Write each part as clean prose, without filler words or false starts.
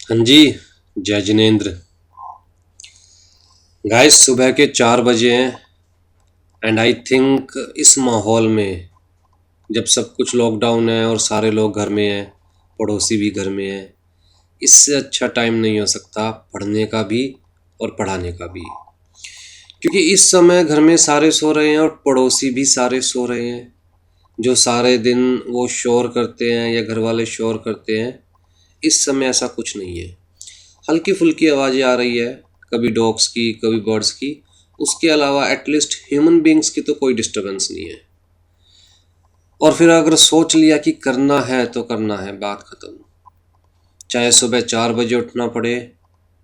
हाँ जी। जय जिनेन्द्र। गाइस सुबह के 4 बजे हैं एंड आई थिंक इस माहौल में जब सब कुछ लॉकडाउन है और सारे लोग घर में हैं, पड़ोसी भी घर में हैं, इससे अच्छा टाइम नहीं हो सकता पढ़ने का भी और पढ़ाने का भी। क्योंकि इस समय घर में सारे सो रहे हैं और पड़ोसी भी सारे सो रहे हैं। जो सारे दिन वो शोर करते हैं या घर वाले शोर करते हैं, इस समय ऐसा कुछ नहीं है। हल्की फुल्की आवाज़ें आ रही है, कभी डॉग्स की कभी बर्ड्स की। उसके अलावा एटलीस्ट ह्यूमन बींग्स की तो कोई डिस्टरबेंस नहीं है। और फिर अगर सोच लिया कि करना है तो करना है, बात ख़त्म। चाहे सुबह 4 बजे उठना पड़े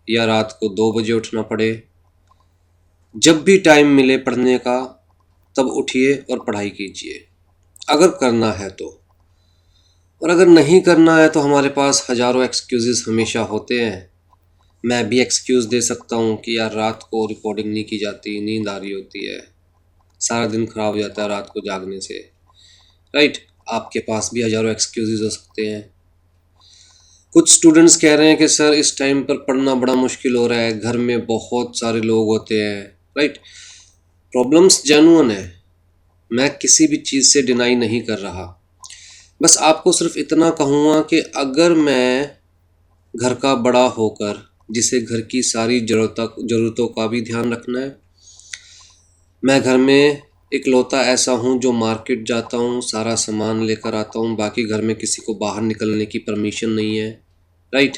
या रात को 2 बजे उठना पड़े, जब भी टाइम मिले पढ़ने का तब उठिए और पढ़ाई कीजिए, अगर करना है तो। और अगर नहीं करना है तो हमारे पास हज़ारों एक्सक्यूज़ेस हमेशा होते हैं। मैं भी एक्सक्यूज़ दे सकता हूँ कि यार रात को रिकॉर्डिंग नहीं की जाती, नींद आ रही होती है, सारा दिन ख़राब हो जाता है रात को जागने से। राइट। आपके पास भी हज़ारों एक्सक्यूज़ेस हो सकते हैं। कुछ स्टूडेंट्स कह रहे हैं कि सर इस टाइम पर पढ़ना बड़ा मुश्किल हो रहा है, घर में बहुत सारे लोग होते हैं। राइट। प्रॉब्लम्स जेन्युइन है, मैं किसी भी चीज़ से डिनाई नहीं कर रहा। बस आपको सिर्फ इतना कहूँगा कि अगर मैं घर का बड़ा होकर, जिसे घर की सारी ज़रूरतों का भी ध्यान रखना है, मैं घर में इकलौता ऐसा हूँ जो मार्केट जाता हूँ, सारा सामान लेकर आता हूँ, बाकी घर में किसी को बाहर निकलने की परमिशन नहीं है। राइट।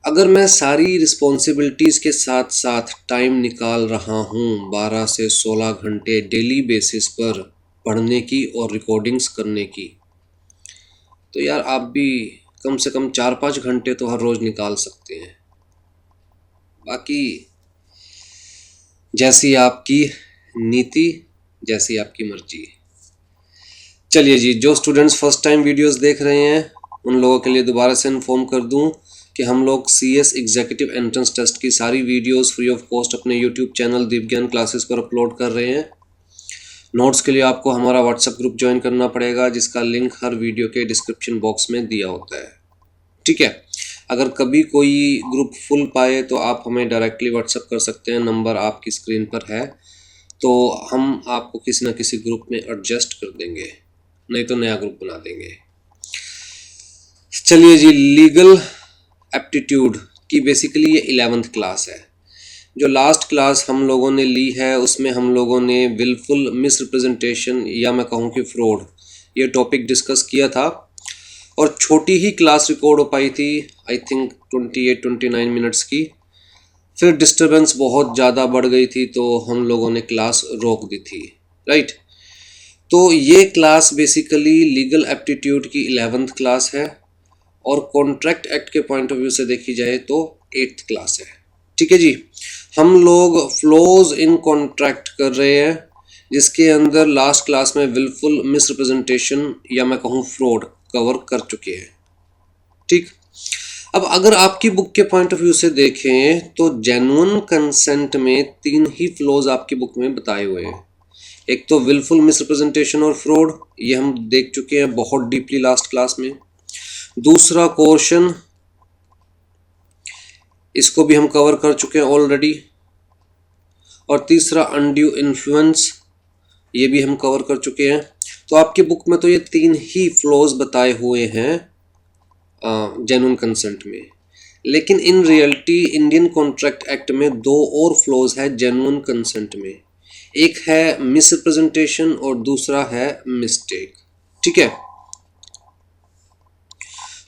अगर मैं सारी रिस्पॉन्सिबिलिटीज़ के साथ साथ टाइम निकाल रहा हूँ 12 से 16 घंटे डेली बेसिस पर पढ़ने की और रिकॉर्डिंग्स करने की, तो यार आप भी कम से कम 4-5 घंटे तो हर रोज़ निकाल सकते हैं। बाकी जैसी आपकी नीति, जैसी आपकी मर्जी। चलिए जी, जो स्टूडेंट्स फर्स्ट टाइम वीडियोस देख रहे हैं उन लोगों के लिए दोबारा से इन्फॉर्म कर दूं कि हम लोग CS एग्जीक्यूटिव एंट्रेंस टेस्ट की सारी वीडियोस फ्री ऑफ कॉस्ट अपने यूट्यूब चैनल दीपज्ञान क्लासेस पर अपलोड कर रहे हैं। नोट्स के लिए आपको हमारा व्हाट्सएप ग्रुप ज्वाइन करना पड़ेगा, जिसका लिंक हर वीडियो के डिस्क्रिप्शन बॉक्स में दिया होता है। ठीक है। अगर कभी कोई ग्रुप फुल पाए तो आप हमें डायरेक्टली व्हाट्सएप कर सकते हैं, नंबर आपकी स्क्रीन पर है, तो हम आपको किसी न किसी ग्रुप में एडजस्ट कर देंगे, नहीं तो नया ग्रुप बना देंगे। चलिए जी, लीगल एप्टीट्यूड की बेसिकली ये 11th क्लास है। जो लास्ट क्लास हम लोगों ने ली है उसमें हम लोगों ने विलफुल मिसरिप्रेजेंटेशन या मैं कहूँ कि फ्रॉड, ये टॉपिक डिस्कस किया था और छोटी ही क्लास रिकॉर्ड हो पाई थी, आई थिंक 28-29 मिनट्स की। फिर डिस्टरबेंस बहुत ज़्यादा बढ़ गई थी तो हम लोगों ने क्लास रोक दी थी। राइट। तो ये क्लास बेसिकली लीगल एप्टीट्यूड की 11th क्लास है और कॉन्ट्रैक्ट एक्ट के पॉइंट ऑफ व्यू से देखी जाए तो 8th क्लास है। ठीक है जी। हम लोग फ्लॉज इन कॉन्ट्रैक्ट कर रहे हैं, जिसके अंदर लास्ट क्लास में विलफुल मिसरिप्रेजेंटेशन या मैं कहूँ फ्रॉड कवर कर चुके हैं। ठीक। अब अगर आपकी बुक के पॉइंट ऑफ व्यू से देखें तो जेन्युइन कंसेंट में 3 ही फ्लॉज आपकी बुक में बताए हुए हैं। एक तो विलफुल मिसरिप्रेजेंटेशन और फ्रॉड, ये हम देख चुके हैं बहुत डीपली लास्ट क्लास में। दूसरा कोर्शन, इसको भी हम कवर कर चुके हैं ऑलरेडी। और तीसरा अनड्यू इन्फ्लुएंस, ये भी हम कवर कर चुके हैं। तो आपकी बुक में तो ये 3 ही फ्लॉज बताए हुए हैं जेन्युइन कंसेंट में, लेकिन in reality Indian contract act में 2 और फ्लॉज है जेन्युइन कंसेंट में। एक है मिसरिप्रेजेंटेशन और दूसरा है मिस्टेक। ठीक है।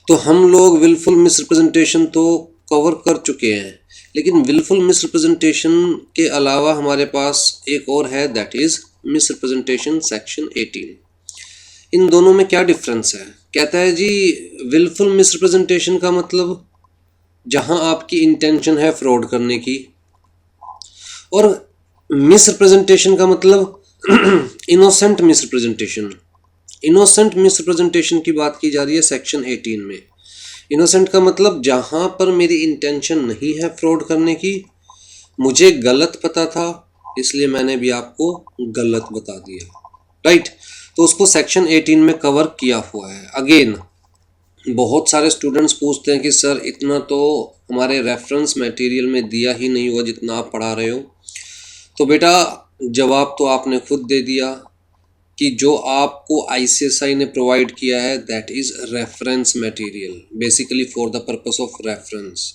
तो हम लोग विलफुल मिसरिप्रेजेंटेशन तो कवर कर चुके हैं, लेकिन विलफुल मिसरिप्रेजेंटेशन के अलावा हमारे पास एक और है, दैट इज मिसरिप्रेजेंटेशन सेक्शन 18। इन दोनों में क्या डिफरेंस है? कहता है जी विलफुल मिसरिप्रेजेंटेशन का मतलब जहां आपकी इंटेंशन है फ्रॉड करने की, और मिसरिप्रेजेंटेशन का मतलब इनोसेंट मिसरिप्रेजेंटेशन। इनोसेंट मिसरिप्रेजेंटेशन की बात की जा रही है सेक्शन 18 में। इनोसेंट का मतलब जहां पर मेरी इंटेंशन नहीं है फ्रॉड करने की, मुझे गलत पता था इसलिए मैंने भी आपको गलत बता दिया। राइट। तो उसको सेक्शन 18 में कवर किया हुआ है। अगेन बहुत सारे स्टूडेंट्स पूछते हैं कि सर इतना तो हमारे रेफरेंस मटेरियल में दिया ही नहीं हुआ जितना आप पढ़ा रहे हो। तो बेटा जवाब तो आपने खुद दे दिया कि जो आपको आईसीएसआई ने प्रोवाइड किया है that is reference material, basically for the purpose of reference.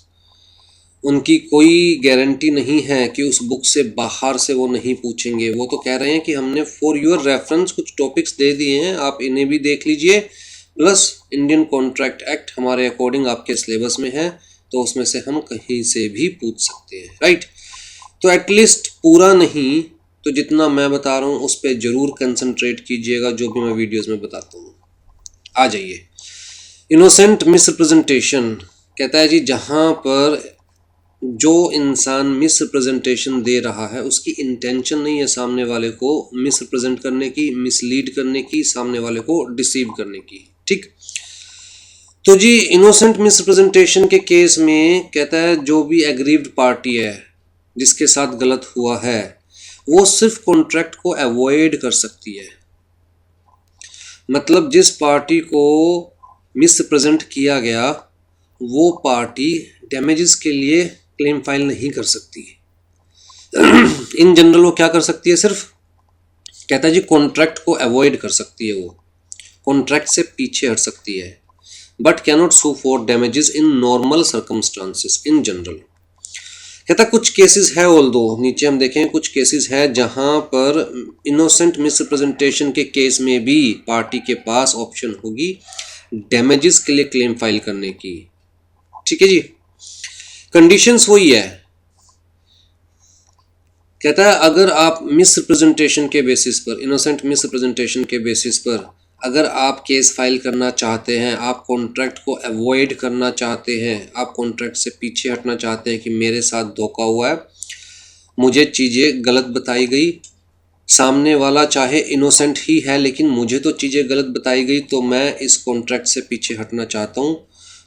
उनकी कोई गारंटी नहीं है कि उस बुक से बाहर से वो नहीं पूछेंगे। वो तो कह रहे हैं कि हमने फॉर योर रेफरेंस कुछ टॉपिक्स दे दिए हैं, आप इन्हें भी देख लीजिए, प्लस इंडियन कॉन्ट्रैक्ट एक्ट हमारे अकॉर्डिंग आपके सिलेबस में है, तो उसमें से हम कहीं से भी पूछ सकते हैं, राइट। तो एटलीस्ट पूरा नहीं तो जितना मैं बता रहा हूँ उस पर ज़रूर कंसंट्रेट कीजिएगा, जो भी मैं वीडियोज़ में बताता हूँ। आ जाइए, इनोसेंट मिसरिप्रेजेंटेशन कहता है जी जहाँ पर जो इंसान मिस रिप्रेजेंटेशन दे रहा है उसकी इंटेंशन नहीं है सामने वाले को मिस रिप्रेजेंट करने की, मिसलीड करने की, सामने वाले को डिसीव करने की, ठीक। तो जी इनोसेंट मिस रिप्रेजेंटेशन के केस में कहता है जो भी एग्रीव्ड पार्टी है जिसके साथ गलत हुआ है वो सिर्फ कॉन्ट्रैक्ट को अवॉइड कर सकती है। मतलब जिस पार्टी को मिस रिप्रेजेंट किया गया वो पार्टी डैमेजेस के लिए क्लेम फाइल नहीं कर सकती। इन जनरल वो क्या कर सकती है, सिर्फ कहता है जी कॉन्ट्रैक्ट को अवॉइड कर सकती है, वो कॉन्ट्रैक्ट से पीछे हट सकती है, but cannot sue for damages in normal circumstances in general. कहता कुछ केसेस है, ऑल दो नीचे हम देखें कुछ केसेस है जहां पर इनोसेंट मिसरिप्रेजेंटेशन के केस में भी पार्टी के पास ऑप्शन होगी डैमेजेस के लिए क्लेम फाइल करने की, ठीक है जी। कंडीशंस वही है, कहता है अगर आप मिस रिप्रेजेंटेशन के बेसिस पर, इनोसेंट मिस रिप्रेजेंटेशन के बेसिस पर अगर आप केस फाइल करना चाहते हैं, आप कॉन्ट्रैक्ट को अवॉइड करना चाहते हैं, आप कॉन्ट्रैक्ट से पीछे हटना चाहते हैं कि मेरे साथ धोखा हुआ है, मुझे चीज़ें गलत बताई गई, सामने वाला चाहे इनोसेंट ही है लेकिन मुझे तो चीज़ें गलत बताई गई, तो मैं इस कॉन्ट्रैक्ट से पीछे हटना चाहता हूँ।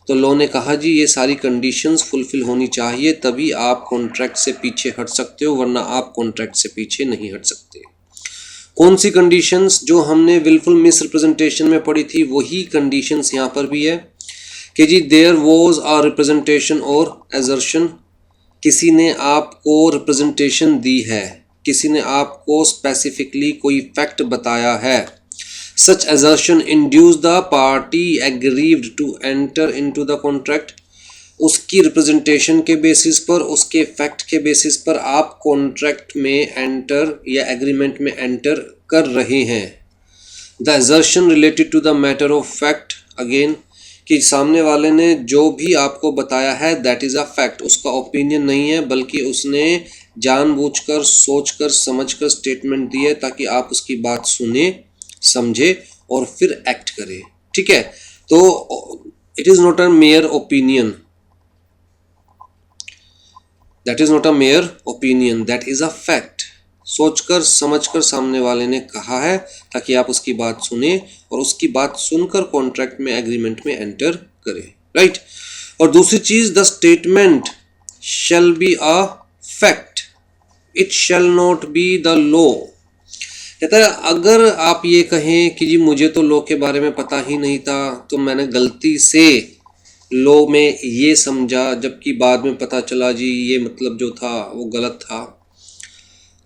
तो लॉ ने कहा जी ये सारी कंडीशंस फुलफिल होनी चाहिए तभी आप कॉन्ट्रैक्ट से पीछे हट सकते हो, वरना आप कॉन्ट्रैक्ट से पीछे नहीं हट सकते। कौन सी कंडीशंस, जो हमने विलफुल मिस रिप्रेजेंटेशन में पढ़ी थी वही कंडीशंस यहाँ पर भी है कि जी देयर वॉज अ रिप्रेजेंटेशन और एजर्शन, किसी ने आपको रिप्रेजेंटेशन दी है, किसी ने आपको स्पेसिफिकली कोई फैक्ट बताया है, such assertion induce the party aggrieved to enter into the contract, उसकी रिप्रेजेंटेशन के बेसिस पर, उसके फैक्ट के बेसिस पर आप कॉन्ट्रैक्ट में एंटर या एग्रीमेंट में एंटर कर रहे हैं। The assertion related to the matter of fact, again कि सामने वाले ने जो भी आपको बताया है दैट इज़ अ फैक्ट, उसका ओपिनियन नहीं है बल्कि उसने जानबूझकर सोचकर समझकर स्टेटमेंट दी है ताकि आप उसकी बात सुने समझे और फिर एक्ट करे, ठीक है। तो it is not a mere opinion, that is not a mere opinion, that is a fact. सोचकर समझकर सामने वाले ने कहा है ताकि आप उसकी बात सुने और उसकी बात सुनकर कॉन्ट्रैक्ट में एग्रीमेंट में एंटर करें, राइट। और दूसरी चीज the statement shall be a fact, it shall not be the law. कहता है अगर आप ये कहें कि जी मुझे तो लॉ के बारे में पता ही नहीं था, तो मैंने गलती से लॉ में ये समझा जबकि बाद में पता चला जी ये मतलब जो था वो गलत था,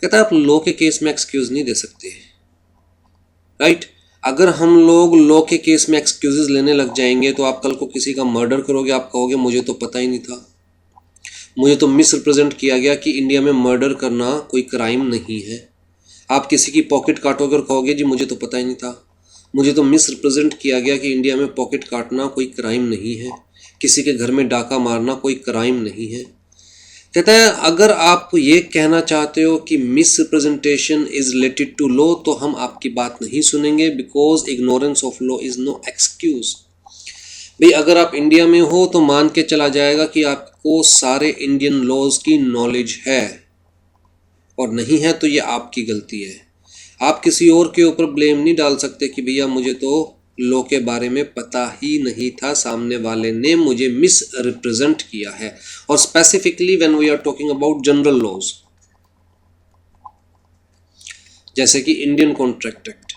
कहता है आप लॉ के केस में एक्सक्यूज नहीं दे सकते, राइट। अगर हम लोग लॉ के केस में एक्सक्यूजेस लेने लग जाएंगे तो आप कल को किसी का मर्डर करोगे, आप कहोगे मुझे तो पता ही नहीं था, मुझे तो मिस रिप्रेजेंट किया गया कि इंडिया में मर्डर करना कोई क्राइम नहीं है। आप किसी की पॉकेट काटोगे और कहोगे जी मुझे तो पता ही नहीं था, मुझे तो मिस रिप्रेजेंट किया गया कि इंडिया में पॉकेट काटना कोई क्राइम नहीं है, किसी के घर में डाका मारना कोई क्राइम नहीं है। कहता है अगर आप ये कहना चाहते हो कि misrepresentation is related to law तो हम आपकी बात नहीं सुनेंगे, because ignorance of law is no excuse. भाई अगर आप इंडिया में हो तो मान के चला जाएगा कि आपको सारे इंडियन लॉज की नॉलेज है, और नहीं है तो ये आपकी गलती है। आप किसी और के ऊपर ब्लेम नहीं डाल सकते कि भैया मुझे तो लॉ के बारे में पता ही नहीं था, सामने वाले ने मुझे मिस रिप्रेजेंट किया है। और specifically when we are talking about general laws जैसे कि इंडियन कॉन्ट्रैक्ट एक्ट,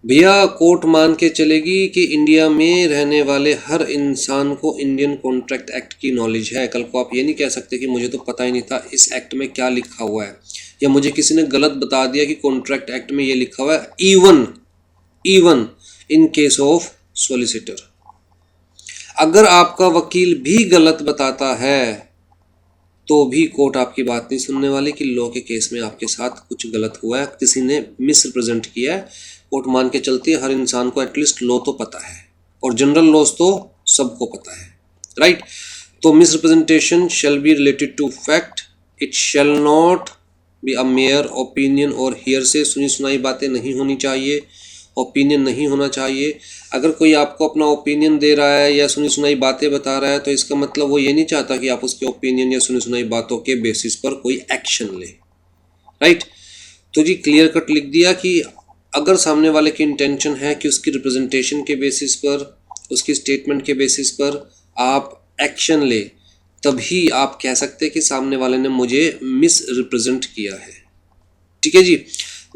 भैया कोर्ट मान के चलेगी कि इंडिया में रहने वाले हर इंसान को इंडियन कॉन्ट्रैक्ट एक्ट की नॉलेज है। कल को आप ये नहीं कह सकते कि मुझे तो पता ही नहीं था इस एक्ट में क्या लिखा हुआ है, या मुझे किसी ने गलत बता दिया कि कॉन्ट्रैक्ट एक्ट में ये लिखा हुआ है। Even even in case of solicitor, अगर आपका वकील भी गलत बताता है तो भी कोर्ट आपकी बात नहीं सुनने वाली कि लॉ के केस में आपके साथ कुछ गलत हुआ है, किसी ने मिस रिप्रेजेंट किया है। कोर्ट मान के चलती है हर इंसान को एटलीस्ट लॉ तो पता है, और जनरल लॉज तो सबको पता है, राइट। तो misrepresentation shall be related to fact, it shall not be a mere opinion और हियर से, सुनी सुनाई बातें नहीं होनी चाहिए, ओपिनियन नहीं होना चाहिए। अगर कोई आपको अपना ओपिनियन दे रहा है या सुनी सुनाई बातें बता रहा है तो इसका मतलब वो ये नहीं चाहता कि आप उसके ओपिनियन या सुनी सुनाई बातों के बेसिस पर कोई एक्शन ले, राइट। तो जी क्लियर कट लिख दिया कि अगर सामने वाले की इंटेंशन है कि उसकी रिप्रेजेंटेशन के बेसिस पर, उसकी स्टेटमेंट के बेसिस पर आप एक्शन ले, तभी आप कह सकते हैं कि सामने वाले ने मुझे मिस रिप्रेजेंट किया है। ठीक है जी।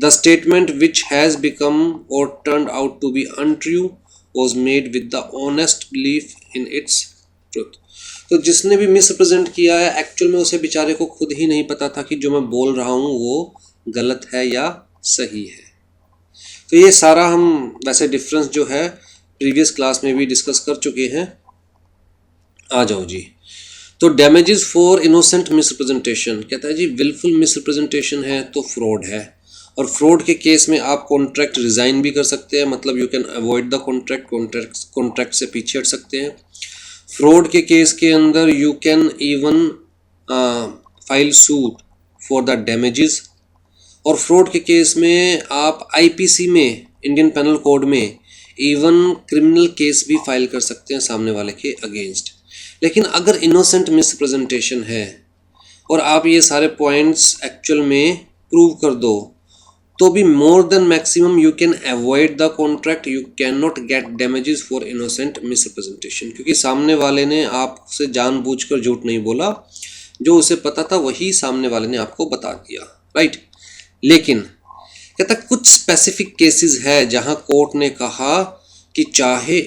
The statement which has become और turn out to be untrue was made with the honest belief in its truth. तो जिसने भी मिस रिप्रेजेंट किया है एक्चुअल में उसे बेचारे को खुद ही नहीं पता था कि जो मैं बोल रहा हूँ वो गलत है या सही है। तो ये सारा हम वैसे डिफरेंस जो है प्रीवियस क्लास में भी डिस्कस कर चुके हैं। आ जाओ जी। तो डैमेजेस फॉर इनोसेंट मिसरिप्रेजेंटेशन, कहता है जी विलफुल मिसरिप्रेजेंटेशन है तो फ्रॉड है, और फ्रॉड के केस में आप कॉन्ट्रैक्ट रिजाइन भी कर सकते हैं, मतलब you can avoid the contract से पीछे हट सकते हैं। फ्रॉड के केस के अंदर you can even file suit for the damages, और फ्रॉड के केस में आप आईपीसी में, इंडियन पेनल कोड में इवन क्रिमिनल केस भी फाइल कर सकते हैं सामने वाले के अगेंस्ट। लेकिन अगर इनोसेंट मिसप्रेजेंटेशन है और आप ये सारे पॉइंट्स एक्चुअल में प्रूव कर दो तो भी more than maximum you can avoid the contract, you can not get damages for innocent misrepresentation, क्योंकि सामने वाले ने आपसे जानबूझकर झूठ नहीं बोला, जो उसे पता था वही सामने वाले ने आपको बता दिया, राइट। लेकिन कहता कुछ स्पेसिफिक केसेस है जहां कोर्ट ने कहा कि चाहे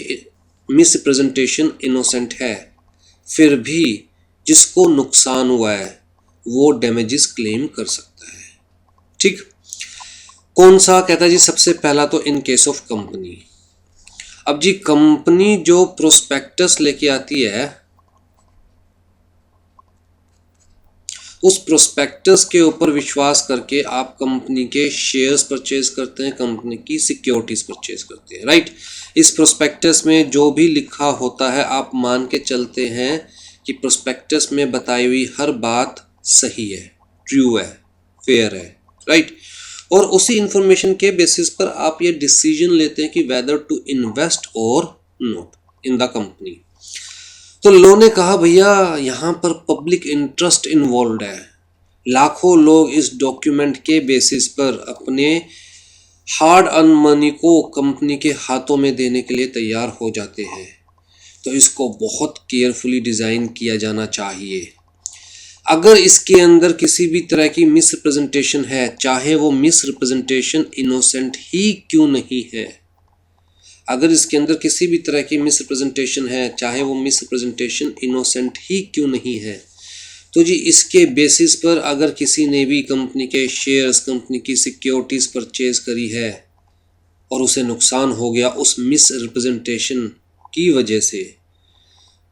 मिसप्रेजेंटेशन इनोसेंट है फिर भी जिसको नुकसान हुआ है वो डैमेजेस क्लेम कर सकता है। ठीक, कौन सा? कहता है जी सबसे पहला तो इन केस ऑफ कंपनी। अब जी कंपनी जो प्रोस्पेक्टस लेके आती है उस प्रोस्पेक्टस के ऊपर विश्वास करके आप कंपनी के शेयर्स परचेज करते हैं, कंपनी की सिक्योरिटीज परचेज करते हैं, राइट। इस प्रोस्पेक्टस में जो भी लिखा होता है आप मान के चलते हैं कि प्रोस्पेक्टस में बताई हुई हर बात सही है, ट्रू है, फेयर है, राइट। और उसी इंफॉर्मेशन के बेसिस पर आप ये डिसीजन लेते हैं कि वेदर टू इन्वेस्ट और नॉट इन द कंपनी। तो लॉ ने कहा भैया यहाँ पर पब्लिक इंटरेस्ट इन्वॉल्व है, लाखों लोग इस डॉक्यूमेंट के बेसिस पर अपने हार्ड अर्न मनी को कंपनी के हाथों में देने के लिए तैयार हो जाते हैं, तो इसको बहुत केयरफुली डिज़ाइन किया जाना चाहिए। अगर इसके अंदर किसी भी तरह की मिस रिप्रेजेंटेशन है, चाहे वो मिस रिप्रेजेंटेशन इनोसेंट ही क्यों नहीं है, अगर इसके अंदर किसी भी तरह की मिस रिप्रेजेंटेशन है, चाहे वो मिस रिप्रेजेंटेशन इनोसेंट ही क्यों नहीं है, तो जी इसके बेसिस पर अगर किसी ने भी कंपनी के शेयर्स, कंपनी की सिक्योरिटीज़ परचेज करी है और उसे नुकसान हो गया उस मिस रिप्रेजेंटेशन की वजह से,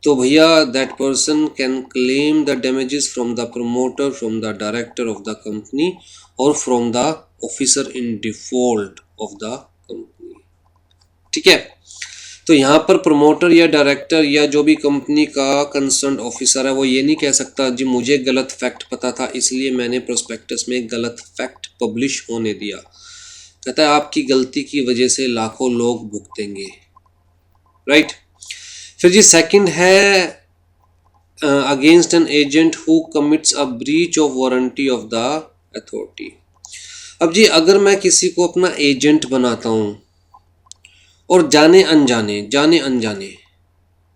तो भैया that person can claim the damages from the promoter, from the director of the company और from the officer in default of the company. ठीक है, तो यहाँ पर प्रमोटर या डायरेक्टर या जो भी कंपनी का कंसर्न ऑफिसर है वो ये नहीं कह सकता जी मुझे गलत फैक्ट पता था इसलिए मैंने प्रोस्पेक्टस में गलत फैक्ट पब्लिश होने दिया। कहता है आपकी गलती की वजह से लाखों लोग भुगतेंगे, राइट। फिर जी सेकंड है against an agent who commits a breach of warranty of the authority. अब जी अगर मैं किसी को अपना एजेंट बनाता हूँ और जाने अनजाने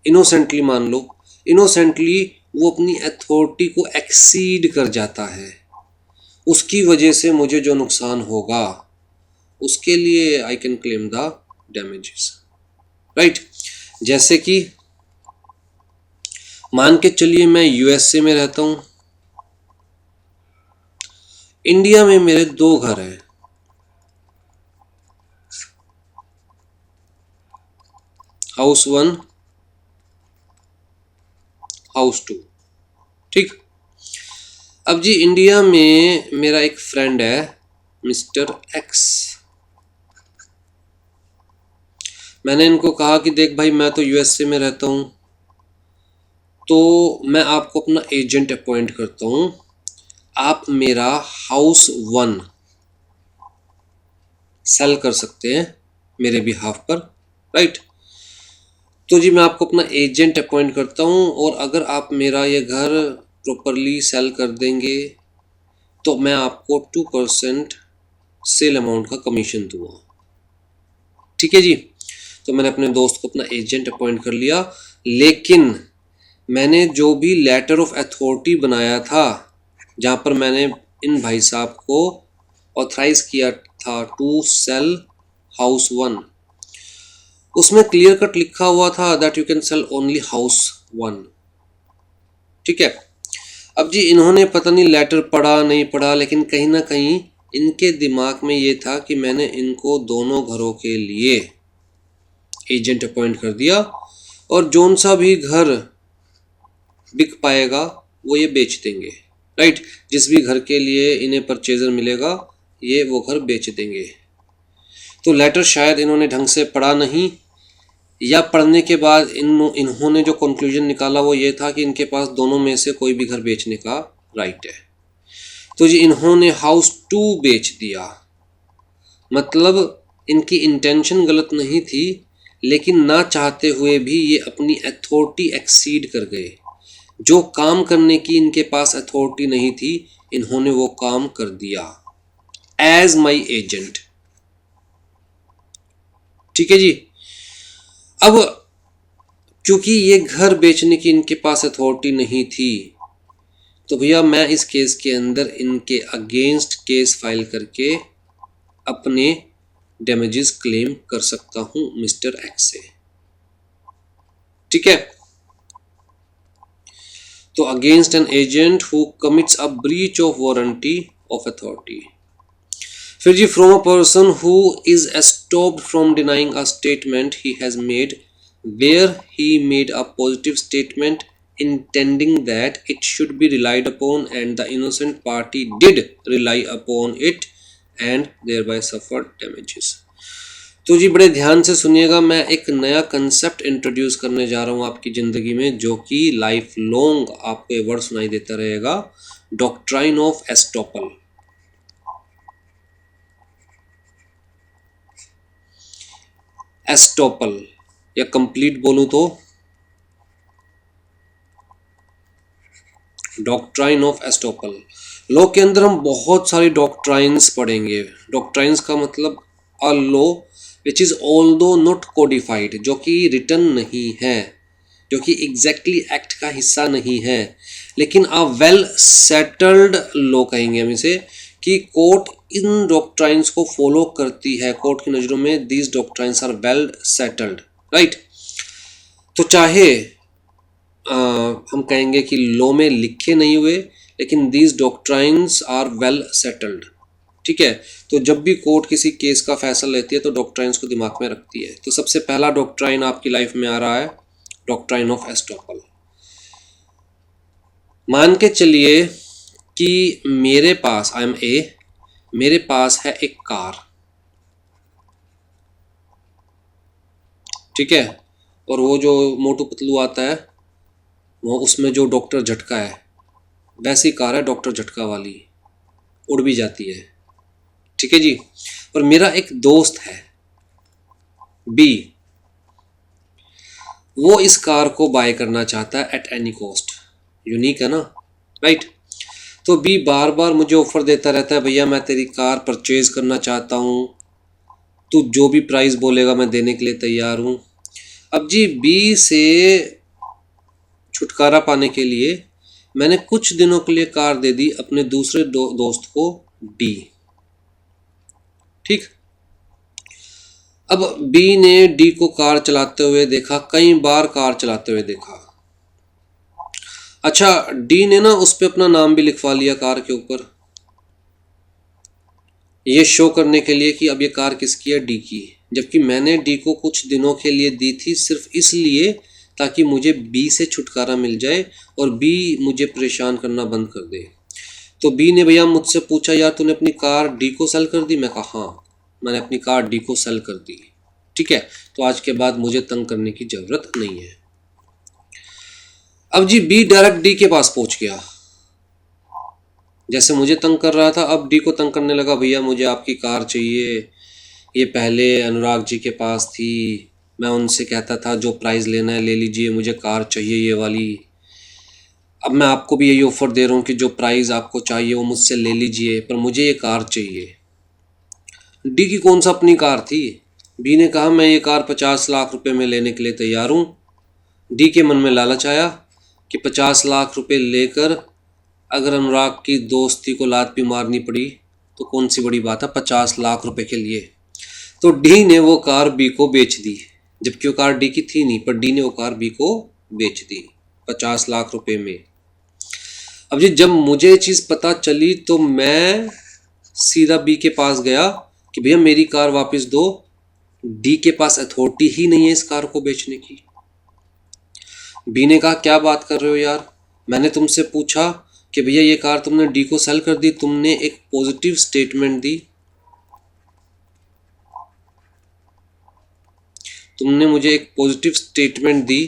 इनोसेंटली, मान लो इनोसेंटली वो अपनी अथॉरिटी को एक्सीड कर जाता है, उसकी वजह से मुझे जो नुकसान होगा उसके लिए I can claim the damages, right. जैसे कि मान के चलिए मैं यूएसए में रहता हूं, इंडिया में मेरे 2 घर हैं, हाउस 1, हाउस 2, ठीक। अब जी इंडिया में मेरा एक फ्रेंड है मिस्टर एक्स। मैंने इनको कहा कि देख भाई मैं तो यूएसए में रहता हूं, तो मैं आपको अपना एजेंट अपॉइंट करता हूं, आप मेरा हाउस 1 सेल कर सकते हैं मेरे बिहाफ पर, राइट। तो जी मैं आपको अपना एजेंट अपॉइंट करता हूं, और अगर आप मेरा ये घर प्रॉपरली सेल कर देंगे तो मैं आपको 2% सेल अमाउंट का कमीशन दूंगा, ठीक है जी। तो मैंने अपने दोस्त को अपना एजेंट अपॉइंट कर लिया, लेकिन मैंने जो भी लेटर ऑफ अथॉरिटी बनाया था, जहां पर मैंने इन भाई साहब को ऑथराइज किया था टू सेल हाउस 1, उसमें क्लियर कट लिखा हुआ था that you can sell only house 1, ठीक है। अब जी इन्होंने पता नहीं लेटर पढ़ा नहीं पढ़ा, लेकिन कहीं ना कहीं इनके दिमाग में ये था कि मैंने इनको दोनों घरों के लिए एजेंट अपॉइंट कर दिया, और जोन सा भी घर बिक पाएगा वो ये बेच देंगे, राइट। जिस भी घर के लिए इन्हें परचेजर मिलेगा ये वो घर बेच देंगे। तो लेटर शायद इन्होंने ढंग से पढ़ा नहीं, या पढ़ने के बाद इन्होंने जो कंक्लूजन निकाला वो ये था कि इनके पास दोनों में से कोई भी घर बेचने का राइट है। तो जी इन्होंने हाउस 2 बेच दिया। मतलब इनकी इंटेंशन गलत नहीं थी, लेकिन ना चाहते हुए भी ये अपनी अथॉरिटी एक्सीड कर गए। जो काम करने की इनके पास अथॉरिटी नहीं थी, इन्होंने वो काम कर दिया एज माई एजेंट, ठीक है जी। अब क्योंकि ये घर बेचने की इनके पास अथॉरिटी नहीं थी, तो भैया मैं इस केस के अंदर इनके अगेंस्ट केस फाइल करके अपने डैमेजेस क्लेम कर सकता हूं मिस्टर एक्स से, ठीक है। तो against an agent who commits a breach of warranty of authority. फिर जी from a person who is estopped from denying a statement he has made where he made a positive statement intending that it should be relied upon and the innocent party did rely upon it and thereby suffered damages। तो जी बड़े ध्यान से सुनिएगा, मैं एक नया concept introduce करने जा रहा हूँ आपकी ज़िंदगी में, जो कि लाइफ लॉन्ग आपको ये वर्ड सुनाई देता रहेगा, डॉक्ट्राइन ऑफ एस्टॉपल। एस्टॉपल या कंप्लीट बोलूँ तो डॉक्ट्राइन ऑफ एस्टॉपल। लॉ के अंदर हम बहुत सारी डॉक्ट्राइन्स पढ़ेंगे। डॉक्ट्राइन्स का मतलब a law which is although not codified, जो कि रिटन नहीं है, जो कि एग्जैक्टली एक्ट का हिस्सा नहीं है, लेकिन अ वेल सेटल्ड लॉ कहेंगे हम इसे, कि कोर्ट इन डॉक्ट्राइन्स को फॉलो करती है। कोर्ट की नज़रों में these doctrines are well settled, right. तो चाहे हम कहेंगे कि लॉ में लिखे नहीं हुए, लेकिन these doctrines are well settled, ठीक है। तो जब भी कोर्ट किसी केस का फैसला लेती है तो डॉक्ट्राइन्स को दिमाग में रखती है। तो सबसे पहला डॉक्ट्राइन आपकी लाइफ में आ रहा है डॉक्ट्राइन ऑफ एस्टॉपल। मान के चलिए कि मेरे पास आई एम ए, मेरे पास है एक कार, ठीक है, और वो जो मोटू पतलू आता है वो उसमें जो डॉक्टर झटका है वैसी कार है, डॉक्टर झटका वाली, उड़ भी जाती है, ठीक है जी। और मेरा एक दोस्त है बी, वो इस कार को बाय करना चाहता है एट एनी कॉस्ट। यूनिक है ना, राइट। तो बी बार बार मुझे ऑफर देता रहता है, भैया मैं तेरी कार परचेज करना चाहता हूँ, तू जो भी प्राइस बोलेगा मैं देने के लिए तैयार हूँ। अब जी बी से छुटकारा पाने के लिए मैंने कुछ दिनों के लिए कार दे दी अपने दूसरे दोस्त को डी, ठीक। अब बी ने डी को कार चलाते हुए देखा, कई बार कार चलाते हुए देखा। अच्छा, डी ने ना उस पे अपना नाम भी लिखवा लिया कार के ऊपर, ये शो करने के लिए कि अब ये कार किसकी है, डी की। जबकि मैंने डी को कुछ दिनों के लिए दी थी सिर्फ इसलिए ताकि मुझे बी से छुटकारा मिल जाए और बी मुझे परेशान करना बंद कर दे। तो बी ने भैया मुझसे पूछा, यार तूने अपनी कार डी को सेल कर दी? मैं कहा हाँ, मैंने अपनी कार डी को सेल कर दी। ठीक है, तो आज के बाद मुझे तंग करने की जरूरत नहीं है। अब जी बी डायरेक्ट डी के पास पहुंच गया, जैसे मुझे तंग कर रहा था अब डी को तंग करने लगा, भैया मुझे आपकी कार चाहिए, ये पहले अनुराग जी के पास थी, मैं उनसे कहता था जो प्राइस लेना है ले लीजिए, मुझे कार चाहिए ये वाली। अब मैं आपको भी यही ऑफर दे रहा हूँ कि जो प्राइस आपको चाहिए वो मुझसे ले लीजिए, पर मुझे ये कार चाहिए। डी की कौन सा अपनी कार थी? बी ने कहा मैं ये कार 50 लाख रुपए में लेने के लिए तैयार हूँ। डी के मन में लालच आया कि 50 लाख रुपए लेकर अगर अनुराग की दोस्ती को लात भी मारनी पड़ी तो कौन सी बड़ी बात है 50 लाख रुपए के लिए। तो डी ने वो कार बी को बेच दी, जबकि वो कार डी की थी नहीं, पर डी ने वो कार बी को बेच दी 50 लाख रुपए में। अब जी जब मुझे ये चीज़ पता चली तो मैं सीधा बी के पास गया कि भैया मेरी कार वापस दो। डी के पास अथॉरिटी ही नहीं है इस कार को बेचने की। बी ने कहा क्या बात कर रहे हो यार, मैंने तुमसे पूछा कि भैया ये कार तुमने डी को सेल कर दी, तुमने एक पॉजिटिव स्टेटमेंट दी, तुमने मुझे एक पॉजिटिव स्टेटमेंट दी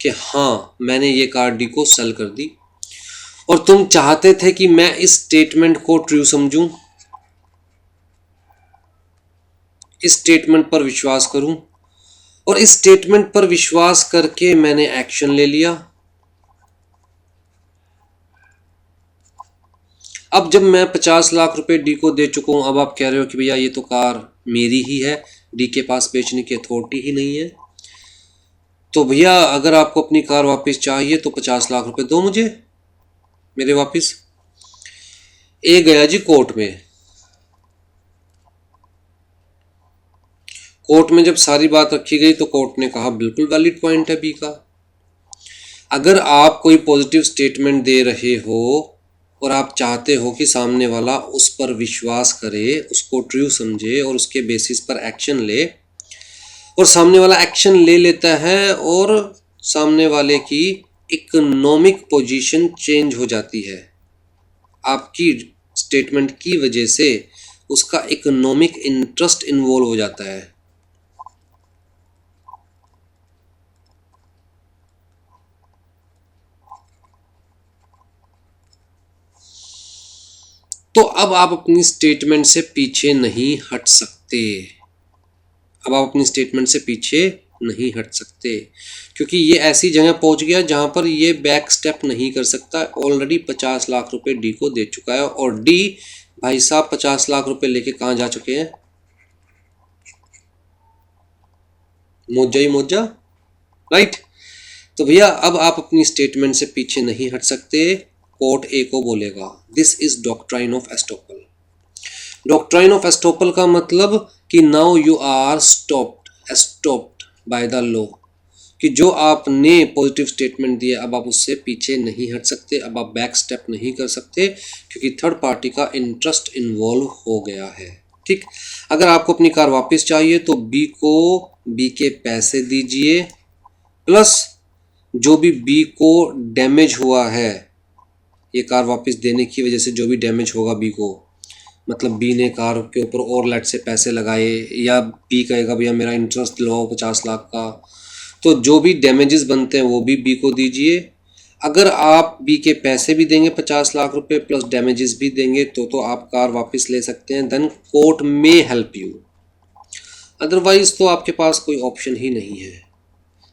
कि हाँ मैंने ये कार डी को सेल कर दी, और तुम चाहते थे कि मैं इस स्टेटमेंट को ट्रू समझूं, इस स्टेटमेंट पर विश्वास करूं, और इस स्टेटमेंट पर विश्वास करके मैंने एक्शन ले लिया। अब जब मैं 50 लाख रुपए डी को दे चुका हूं, अब आप कह रहे हो कि भैया ये तो कार मेरी ही है, डी के पास बेचने की अथॉरिटी ही नहीं है। तो भैया अगर आपको अपनी कार वापस चाहिए तो 50 लाख रुपए दो मुझे मेरे वापस। ए गया जी कोर्ट में। कोर्ट में जब सारी बात रखी गई तो कोर्ट ने कहा बिल्कुल वैलिड पॉइंट है बी का। अगर आप कोई पॉजिटिव स्टेटमेंट दे रहे हो और आप चाहते हो कि सामने वाला उस पर विश्वास करे, उसको ट्रू समझे और उसके बेसिस पर एक्शन ले, और सामने वाला एक्शन ले लेता है और सामने वाले की इकोनॉमिक पोजीशन चेंज हो जाती है, आपकी स्टेटमेंट की वजह से उसका इकोनॉमिक इंटरेस्ट इन्वॉल्व हो जाता है। तो अब आप अपनी स्टेटमेंट से पीछे नहीं हट सकते, अब आप अपनी स्टेटमेंट से पीछे नहीं हट सकते, क्योंकि ये ऐसी जगह पहुंच गया जहां पर ये बैक स्टेप नहीं कर सकता। ऑलरेडी 50 लाख रुपए डी को दे चुका है, और डी भाई साहब 50 लाख रुपए लेके कहाँ जा चुके हैं, मोजा ही मोजा, राइट। तो भैया अब आप अपनी स्टेटमेंट से पीछे नहीं हट सकते। कोर्ट ए को बोलेगा this is doctrine of estoppel. Doctrine of estoppel का मतलब कि now you are stopped by the law, कि जो आपने पॉजिटिव स्टेटमेंट दिया अब आप उससे पीछे नहीं हट सकते, अब आप बैक स्टेप नहीं कर सकते, क्योंकि थर्ड पार्टी का इंटरेस्ट इन्वॉल्व हो गया है। ठीक, अगर आपको अपनी कार वापस चाहिए तो बी को बी के पैसे दीजिए, प्लस जो भी बी को डैमेज हुआ है, ये कार वापस देने की वजह से जो भी डैमेज होगा बी को, मतलब बी ने कार के ऊपर और लेट से पैसे लगाए, या बी कहेगा भैया मेरा इंटरेस्ट दिलवाओ 50 लाख का, तो जो भी डैमेजेस बनते हैं वो भी बी को दीजिए। अगर आप बी के पैसे भी देंगे 50 लाख रुपए प्लस डैमेजेस भी देंगे तो आप कार वापस ले सकते हैं, देन कोर्ट में हेल्प यू, अदरवाइज तो आपके पास कोई ऑप्शन ही नहीं है।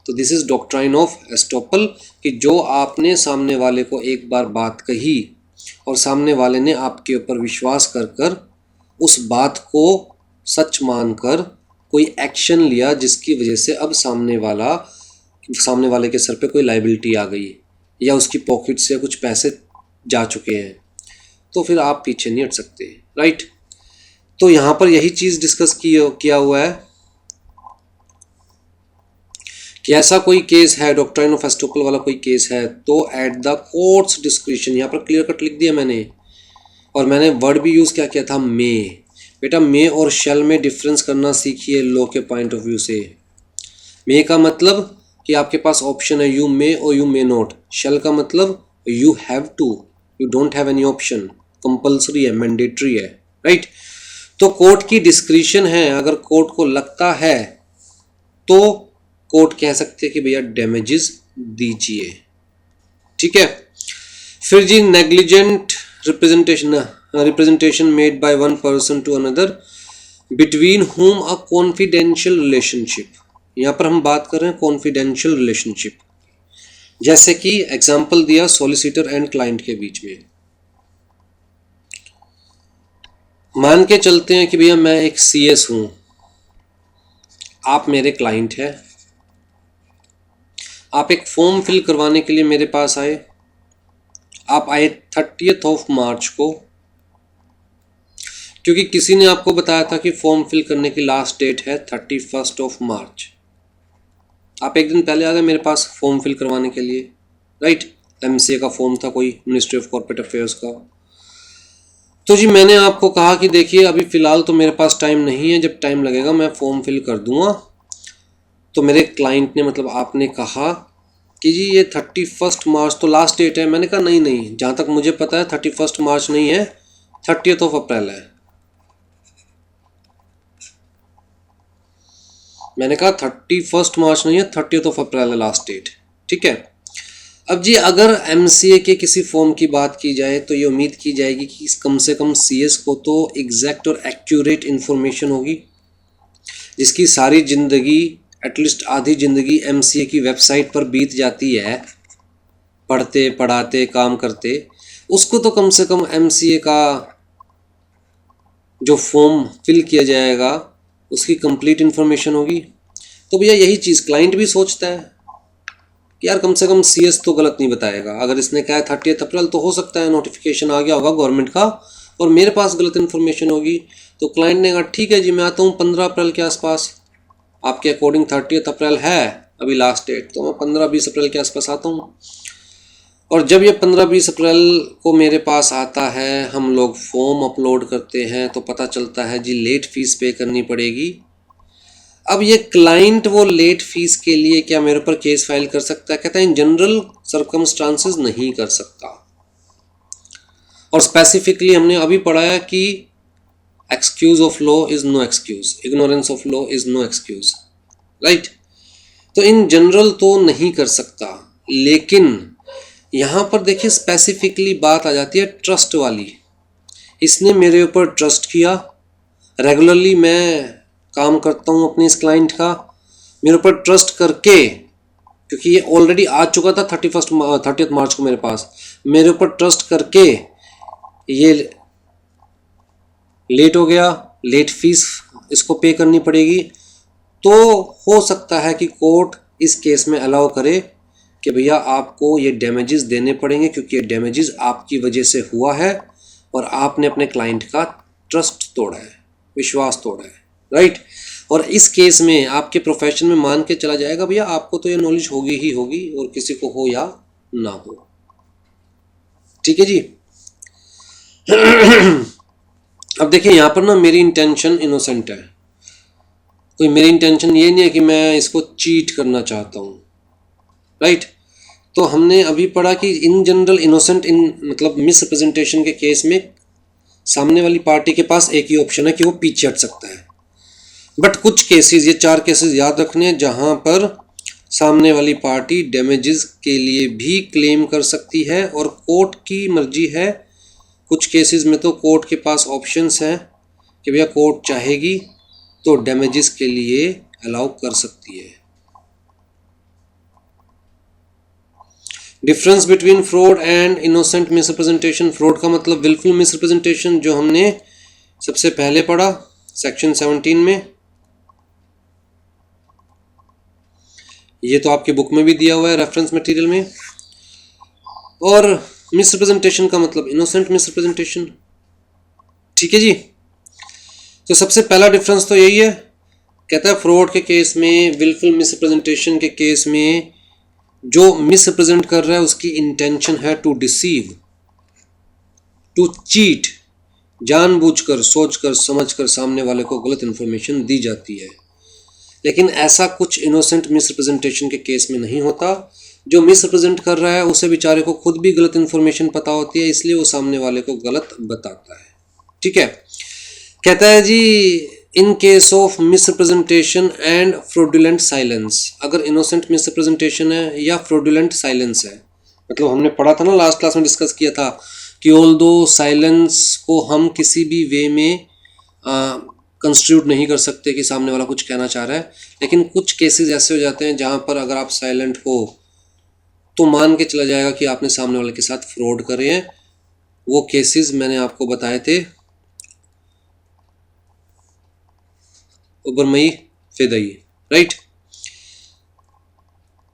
तो this is doctrine of estoppel, कि जो आपने सामने वाले को एक बार बात कही और सामने वाले ने आपके ऊपर विश्वास कर कर उस बात को सच मानकर कोई एक्शन लिया, जिसकी वजह से अब सामने वाले के सर पे कोई लाइबिलिटी आ गई या उसकी पॉकेट से कुछ पैसे जा चुके हैं, तो फिर आप पीछे नहीं हट सकते, राइट। तो यहाँ पर यही चीज़ डिस्कस किया हुआ है कि ऐसा कोई केस है, डॉक्ट्राइन ऑफ एस्टोपल वाला कोई केस है, तो एट द कोर्ट्स डिस्क्रिशन, यहाँ पर क्लियर कट लिख दिया मैंने, और मैंने वर्ड भी यूज़ क्या किया था, मे। बेटा मे और शेल में डिफरेंस करना सीखिए लॉ के पॉइंट ऑफ व्यू से। मे का मतलब कि आपके पास ऑप्शन है, यू मे और यू मे नॉट। शेल का मतलब you have to, you don't have any option, compulsory है, मैंडेटरी है, राइट। तो कोर्ट की डिस्क्रिशन है, अगर कोर्ट को लगता है तो कोर्ट कह सकते हैं कि भैया डैमेजेस दीजिए, ठीक है। फिर जी negligent representation made by one person to another between whom a confidential relationship. यहाँ पर हम बात कर रहे हैं कॉन्फिडेंशियल रिलेशनशिप, जैसे कि एग्जाम्पल दिया सॉलिसिटर एंड क्लाइंट के बीच में। मान के चलते हैं कि भैया मैं एक सीएस हूं, आप मेरे क्लाइंट हैं, आप एक फॉर्म फिल करवाने के लिए मेरे पास आए। आप आए 30th ऑफ मार्च को, क्योंकि किसी ने आपको बताया था कि फॉर्म फिल करने की लास्ट डेट है 31st ऑफ मार्च। आप एक दिन पहले आ गए मेरे पास फॉर्म फिल करवाने के लिए, राइट। एमसीए का फॉर्म था कोई, मिनिस्ट्री ऑफ कॉर्पोरेट अफेयर्स का। तो जी मैंने आपको कहा कि देखिए अभी फ़िलहाल तो मेरे पास टाइम नहीं है, जब टाइम लगेगा मैं फॉर्म फिल कर दूंगा। तो मेरे क्लाइंट ने, मतलब आपने कहा कि जी ये 31st मार्च तो लास्ट डेट है। मैंने कहा नहीं नहीं, जहाँ तक मुझे पता है 31st मार्च नहीं है, 30th ऑफ अप्रैल है। मैंने कहा 31st मार्च नहीं है, 30th ऑफ अप्रैल है लास्ट डेट, ठीक है। अब जी अगर एमसीए के किसी फॉर्म की बात की जाए तो ये उम्मीद की जाएगी कि कम से कम सीएस को तो एग्जैक्ट और एक्यूरेट इन्फॉर्मेशन होगी, जिसकी सारी ज़िंदगी, एटलीस्ट आधी ज़िंदगी एमसीए की वेबसाइट पर बीत जाती है, पढ़ते पढ़ाते काम करते। उसको तो कम से कम एमसीए का जो फॉर्म फिल किया जाएगा उसकी कंप्लीट इन्फॉर्मेशन होगी। तो भैया यही चीज़ क्लाइंट भी सोचता है कि यार कम से कम सीएस तो गलत नहीं बताएगा। अगर इसने कहा है 30 अप्रैल, तो हो सकता है नोटिफिकेशन आ गया होगा गवर्नमेंट का और मेरे पास गलत इन्फॉर्मेशन होगी। तो क्लाइंट ने कहा ठीक है जी, मैं आता हूँ 15 अप्रैल के आसपास। आपके अकॉर्डिंग 30 अप्रैल है अभी लास्ट डेट, तो मैं 15-20 अप्रैल के आसपास आता हूँ। और जब ये 15-20 अप्रैल को मेरे पास आता है, हम लोग फॉर्म अपलोड करते हैं, तो पता चलता है जी लेट फीस पे करनी पड़ेगी। अब ये क्लाइंट वो लेट फीस के लिए क्या मेरे ऊपर केस फाइल कर सकता है? कहता है इन जनरल सर्कमस्टांसेस नहीं कर सकता। और स्पेसिफिकली हमने अभी पढ़ा है कि excuse of law is no excuse, ignorance of law is no excuse, right. तो इन जनरल तो नहीं कर सकता, लेकिन यहाँ पर देखिए स्पेसिफिकली बात आ जाती है ट्रस्ट वाली। इसने मेरे ऊपर ट्रस्ट किया, रेगुलरली मैं काम करता हूँ अपने इस क्लाइंट का, मेरे ऊपर ट्रस्ट करके, क्योंकि ये ऑलरेडी आ चुका था 30th मार्च को मेरे पास, मेरे ऊपर ट्रस्ट करके ये लेट हो गया, लेट फीस इसको पे करनी पड़ेगी। तो हो सकता है कि कोर्ट इस केस में अलाउ करे कि भैया आपको ये डैमेजेस देने पड़ेंगे, क्योंकि ये डैमेजेस आपकी वजह से हुआ है और आपने अपने क्लाइंट का ट्रस्ट तोड़ा है, विश्वास तोड़ा है, राइट। और इस केस में आपके प्रोफेशन में मान के चला जाएगा भैया आपको तो ये नॉलेज होगी ही होगी, और किसी को हो या ना हो, ठीक है जी। अब देखिए यहाँ पर ना मेरी इंटेंशन इनोसेंट है, कोई मेरी इंटेंशन ये नहीं है कि मैं इसको चीट करना चाहता हूँ, राइट। तो हमने अभी पढ़ा कि इन जनरल इनोसेंट, इन मतलब मिस रिप्रेजेंटेशन के केस में सामने वाली पार्टी के पास एक ही ऑप्शन है कि वो पीछे हट सकता है। बट कुछ केसेस, ये 4 केसेस याद रखने हैं जहां पर सामने वाली पार्टी डैमेजेस के लिए भी क्लेम कर सकती है और कोर्ट की मर्जी है। कुछ केसेस में तो कोर्ट के पास ऑप्शंस हैं कि भैया कोर्ट चाहेगी तो डैमेजेस के लिए अलाउ कर सकती है। Difference between fraud and innocent misrepresentation. Fraud का मतलब विलफुल मिसरिप्रेजेंटेशन, जो हमने सबसे पहले पढ़ा सेक्शन 17 में, ये तो आपकी बुक में भी दिया हुआ है रेफरेंस मटेरियल में। और मिसरिप्रेजेंटेशन का मतलब इनोसेंट मिसरिप्रेजेंटेशन, ठीक है जी। तो सबसे पहला डिफरेंस तो यही है कहता है फ्रॉड के केस में, विलफुल मिसरिप्रेजेंटेशन के केस में, जो मिसरिप्रेजेंट कर रहा है उसकी इंटेंशन है टू डिसीव, टू चीट, जानबूझकर, सोचकर, समझकर सामने वाले को गलत इन्फॉर्मेशन दी जाती है। लेकिन ऐसा कुछ इनोसेंट मिसरिप्रेजेंटेशन के केस में नहीं होता। जो मिसरिप्रेजेंट कर रहा है उसे बेचारे को खुद भी गलत इन्फॉर्मेशन पता होती है, इसलिए वो सामने वाले को गलत बताता है। ठीक है। कहता है जी, in case of misrepresentation and fraudulent silence, अगर इनोसेंट मिसरिप्रेजेंटेशन है या फ्रॉडुलेंट साइलेंस है, मतलब हमने पढ़ा था ना, लास्ट क्लास में डिस्कस किया था कि ऑल्दो साइलेंस को हम किसी भी वे में कंस्टिट्यूट नहीं कर सकते कि सामने वाला कुछ कहना चाह रहा है, लेकिन कुछ केसेस ऐसे हो जाते हैं जहां पर अगर आप साइलेंट हो तो मान के चला जाएगा कि आपने सामने वाले के साथ फ्रॉड करे हैं। वो केसेस मैंने आपको बताए थे, उबरमई, फिदई, राइट।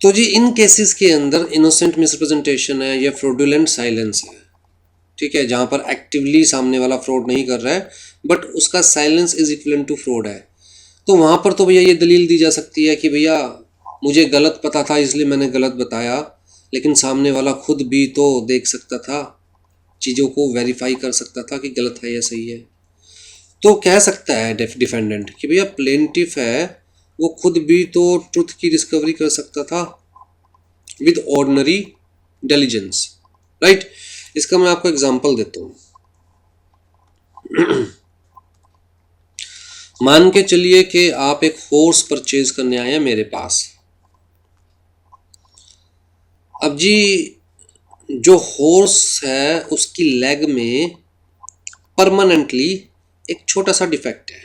तो जी इन केसेस के अंदर इनोसेंट मिसरिप्रेजेंटेशन है या फ्रॉडुलेंट साइलेंस है, ठीक है, जहां पर एक्टिवली सामने वाला फ्रॉड नहीं कर रहा है बट उसका silence is equivalent to fraud है, तो वहां पर तो भैया ये दलील दी जा सकती है कि भैया मुझे गलत पता था इसलिए मैंने गलत बताया, लेकिन सामने वाला खुद भी तो देख सकता था, चीज़ों को वेरीफाई कर सकता था कि गलत है या सही है। तो कह सकता है डिफेंडेंट कि भैया प्लेंटिफ है वो खुद भी तो ट्रुथ की डिस्कवरी कर सकता था विद ऑर्डिनरी इंटेलिजेंस, राइट। इसका मैं आपको एग्जांपल देता हूँ। मान के चलिए कि आप एक हॉर्स परचेज करने आए हैं मेरे पास। अब जी जो हॉर्स है उसकी लेग में परमानेंटली एक छोटा सा डिफेक्ट है,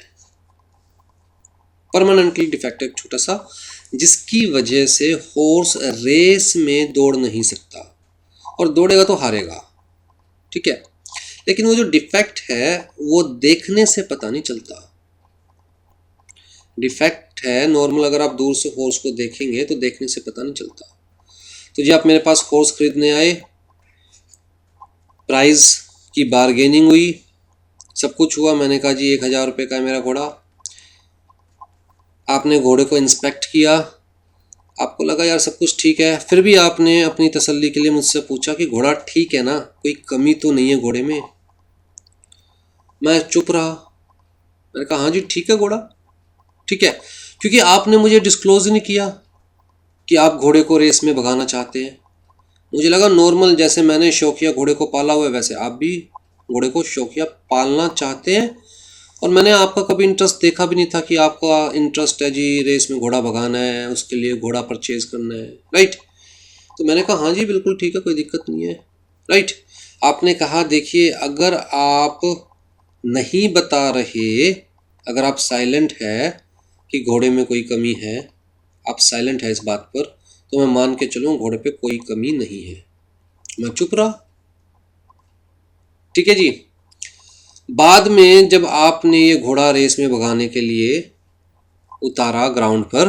परमानेंटली डिफेक्ट है एक छोटा सा, जिसकी वजह से हॉर्स रेस में दौड़ नहीं सकता और दौड़ेगा तो हारेगा, ठीक है। लेकिन वो जो डिफेक्ट है वो देखने से पता नहीं चलता। डिफेक्ट है नॉर्मल, अगर आप दूर से हॉर्स को देखेंगे तो देखने से पता नहीं चलता। तो जी आप मेरे पास हॉर्स खरीदने आए, प्राइस की बारगेनिंग हुई, सब कुछ हुआ, मैंने कहा जी 1000 रुपये का है मेरा घोड़ा। आपने घोड़े को इंस्पेक्ट किया, आपको लगा यार सब कुछ ठीक है, फिर भी आपने अपनी तसल्ली के लिए मुझसे पूछा कि घोड़ा ठीक है ना, कोई कमी तो नहीं है घोड़े में। मैं चुप रहा, मैंने कहा हाँ जी ठीक है घोड़ा, ठीक है, क्योंकि आपने मुझे डिस्क्लोज नहीं किया कि आप घोड़े को रेस में भगाना चाहते हैं। मुझे लगा नॉर्मल जैसे मैंने शौकिया घोड़े को पाला हुआ है वैसे आप भी घोड़े को शौकिया पालना चाहते हैं, और मैंने आपका कभी इंटरेस्ट देखा भी नहीं था कि आपका इंटरेस्ट है जी रेस में घोड़ा भगाना है, उसके लिए घोड़ा परचेज करना है, राइट। तो मैंने कहा हाँ जी बिल्कुल ठीक है, कोई दिक्कत नहीं है, राइट। आपने कहा देखिए अगर आप नहीं बता रहे, अगर आप साइलेंट है कि घोड़े में कोई कमी है, आप साइलेंट है इस बात पर, तो मैं मान के चलूँ घोड़े पे कोई कमी नहीं है। मैं चुप रहा, ठीक है जी। बाद में जब आपने ये घोड़ा रेस में भगाने के लिए उतारा ग्राउंड पर,